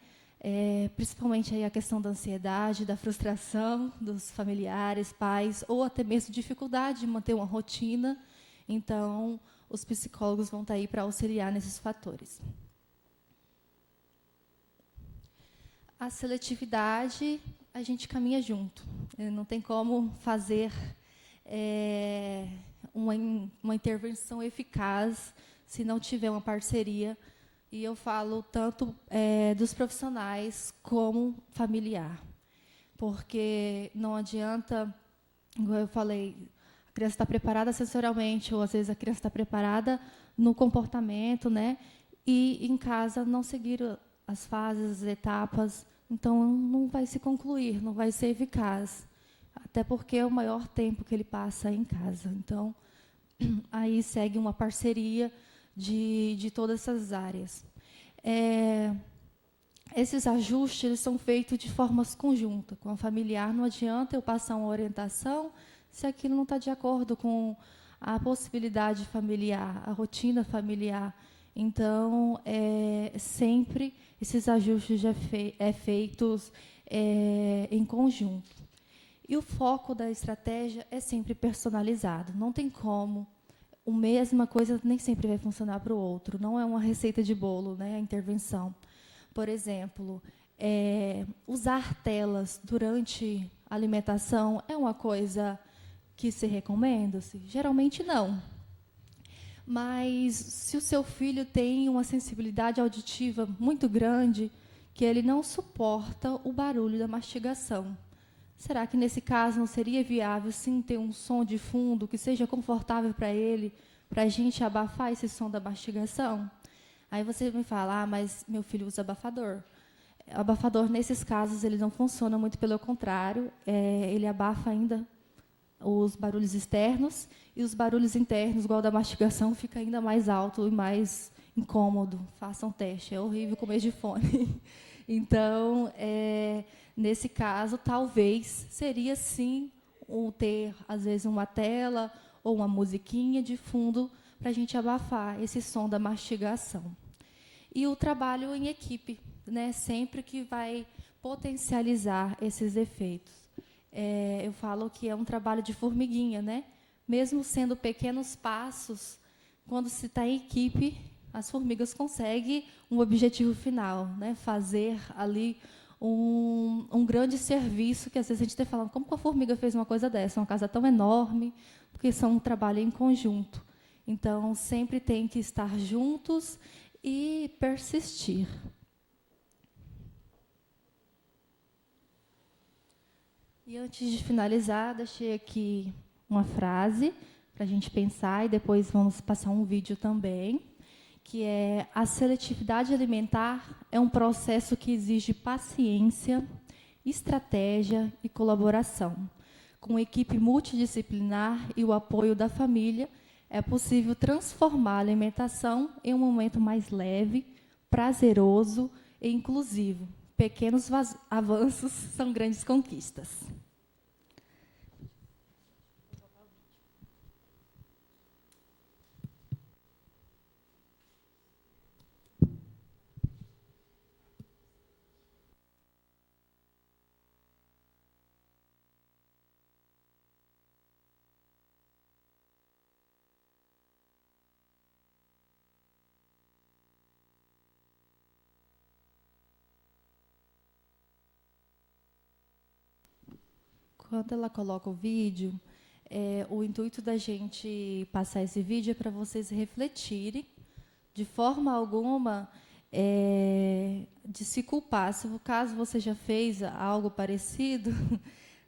Principalmente aí a questão da ansiedade, da frustração dos familiares, pais, ou até mesmo dificuldade de manter uma rotina. Então, os psicólogos vão estar aí para auxiliar nesses fatores. A seletividade, a gente caminha junto. Não tem como fazer uma intervenção eficaz se não tiver uma parceria. E eu falo tanto dos profissionais como familiar. Porque não adianta, igual eu falei, a criança está preparada sensorialmente, ou às vezes a criança está preparada no comportamento, né? E em casa não seguir as fases, as etapas, então não vai se concluir, não vai ser eficaz. Até porque é o maior tempo que ele passa em casa. Então, aí segue uma parceria de todas essas áreas. Esses ajustes eles são feitos de formas conjuntas. Com a familiar, não adianta eu passar uma orientação se aquilo não está de acordo com a possibilidade familiar, a rotina familiar. Então, sempre esses ajustes feitos em conjunto. E o foco da estratégia é sempre personalizado. Não tem como. A mesma coisa nem sempre vai funcionar para o outro. Não é uma receita de bolo, né, a intervenção. Por exemplo, usar telas durante a alimentação é uma coisa que se recomenda? Geralmente não. Mas se o seu filho tem uma sensibilidade auditiva muito grande, que ele não suporta o barulho da mastigação, será que nesse caso não seria viável sim ter um som de fundo que seja confortável para ele, para a gente abafar esse som da mastigação? Aí você me fala, mas meu filho usa abafador. Abafador, nesses casos, ele não funciona, muito pelo contrário, ele abafa ainda os barulhos externos, e os barulhos internos, igual da mastigação, fica ainda mais alto e mais incômodo. Façam um teste, é horrível comer de fone. Então, nesse caso, talvez seria, sim, ter, às vezes, uma tela ou uma musiquinha de fundo para a gente abafar esse som da mastigação. E o trabalho em equipe, né, sempre que vai potencializar esses efeitos. Eu falo que é um trabalho de formiguinha, né? Mesmo sendo pequenos passos, quando se está em equipe, as formigas conseguem um objetivo final, né? Fazer ali um grande serviço, que às vezes a gente está falando, como que a formiga fez uma coisa dessa? Uma casa tão enorme, porque são um trabalho em conjunto. Então, sempre tem que estar juntos e persistir. E antes de finalizar, deixei aqui uma frase para a gente pensar, e depois vamos passar um vídeo também, que é: a seletividade alimentar é um processo que exige paciência, estratégia e colaboração. Com equipe multidisciplinar e o apoio da família, é possível transformar a alimentação em um momento mais leve, prazeroso e inclusivo. Pequenos avanços são grandes conquistas. Quando ela coloca o vídeo, o intuito da gente passar esse vídeo é para vocês refletirem, de forma alguma, de se culpar. Se caso você já fez algo parecido,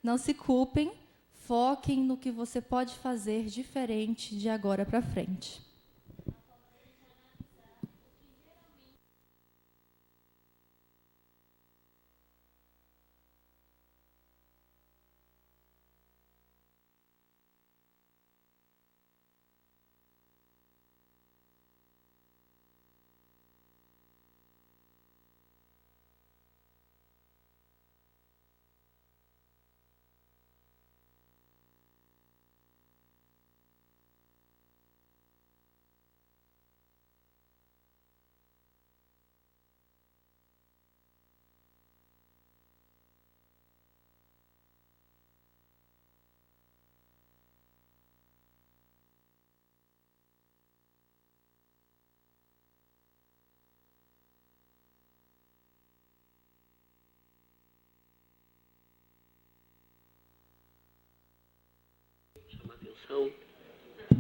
não se culpem, foquem no que você pode fazer diferente de agora para frente. Chamar atenção?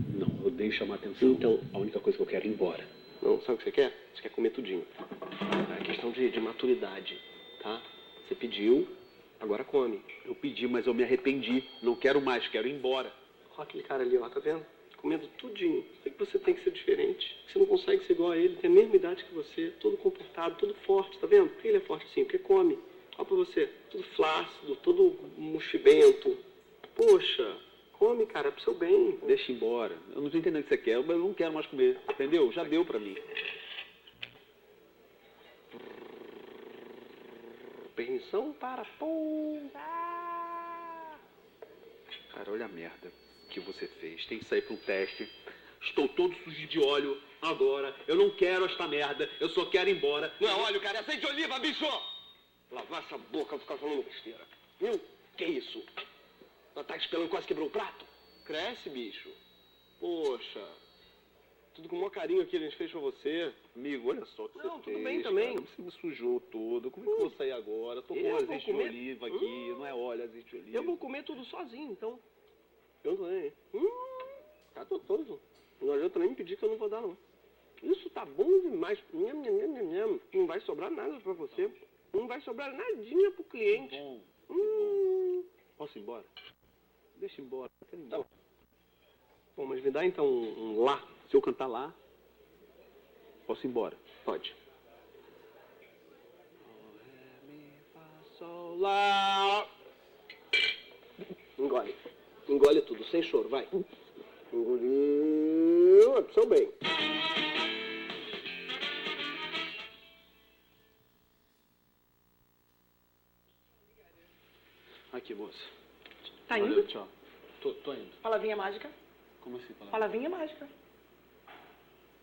Não, odeio chamar atenção. Então, a única coisa que eu quero é ir embora. Não, sabe o que você quer? Você quer comer tudinho. É questão de maturidade, tá? Você pediu, agora come. Eu pedi, mas eu me arrependi. Não quero mais, quero ir embora. Olha aquele cara ali, ó, tá vendo? Comendo tudinho. Por que você tem que ser diferente? Você não consegue ser igual a ele, tem a mesma idade que você, todo comportado, todo forte, tá vendo? Por que ele é forte assim? Porque come. Olha pra você, tudo flácido, todo mochibento. Poxa, come, cara, é pro seu bem. Deixa embora. Eu não tô entendendo o que você quer, mas eu não quero mais comer. Entendeu? Já deu pra mim. Permissão para pousar. Cara, olha a merda que você fez. Tem que sair para um teste. Estou todo sujo de óleo agora. Eu não quero esta merda. Eu só quero ir embora. Não é óleo, cara. É azeite de oliva, bicho! Lavar essa boca, ficar falando besteira. Viu? Que isso? Ela tá esperando, quase quebrou o prato. Cresce, bicho. Poxa. Tudo com o maior carinho aqui a gente fez pra você. Amigo, olha só o que Não, você tudo fez, bem cara. também. Você me sujou todo. Como é que eu vou sair agora? Tô com Eu vou azeite de comer. oliva aqui. Não é óleo, é azeite de oliva. Eu vou comer tudo sozinho, então. Eu não tô nem aí. Tá gostoso. Não adianta nem me pedir que eu não vou dar, não. Isso tá bom demais. Nham, nham, nham, nham, nham. Não vai sobrar nada pra você. Não vai sobrar nadinha pro cliente. Bom, bom. Posso ir embora? Deixa eu ir embora. Quero ir embora. Tá bom, mas me dá então um lá. Se eu cantar lá, Posso ir embora? pode. Sol, lá. Engole. Engole tudo, sem choro, vai. Engoliu. Opção bem. Aqui, moça. Tá Valeu, indo? tchau. Tô indo. Palavrinha mágica. Como assim, palavra? Palavrinha mágica.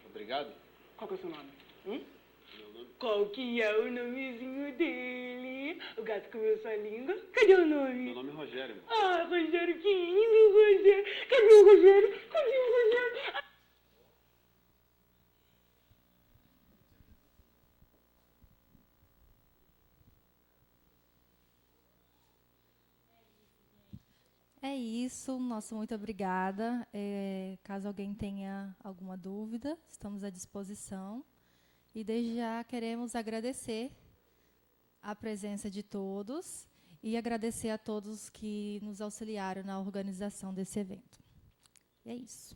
Obrigado? Qual que é o seu nome? Meu nome? Qual que é o nomezinho dele? O gato comeu sua língua? Cadê o nome? Meu nome é Rogério. Ah, Rogério, que lindo, Rogério. Cadê o Rogério? Cadê o Rogério? É isso, nosso muito obrigada. Caso alguém tenha alguma dúvida, estamos à disposição. E desde já queremos agradecer a presença de todos e agradecer a todos que nos auxiliaram na organização desse evento. E é isso.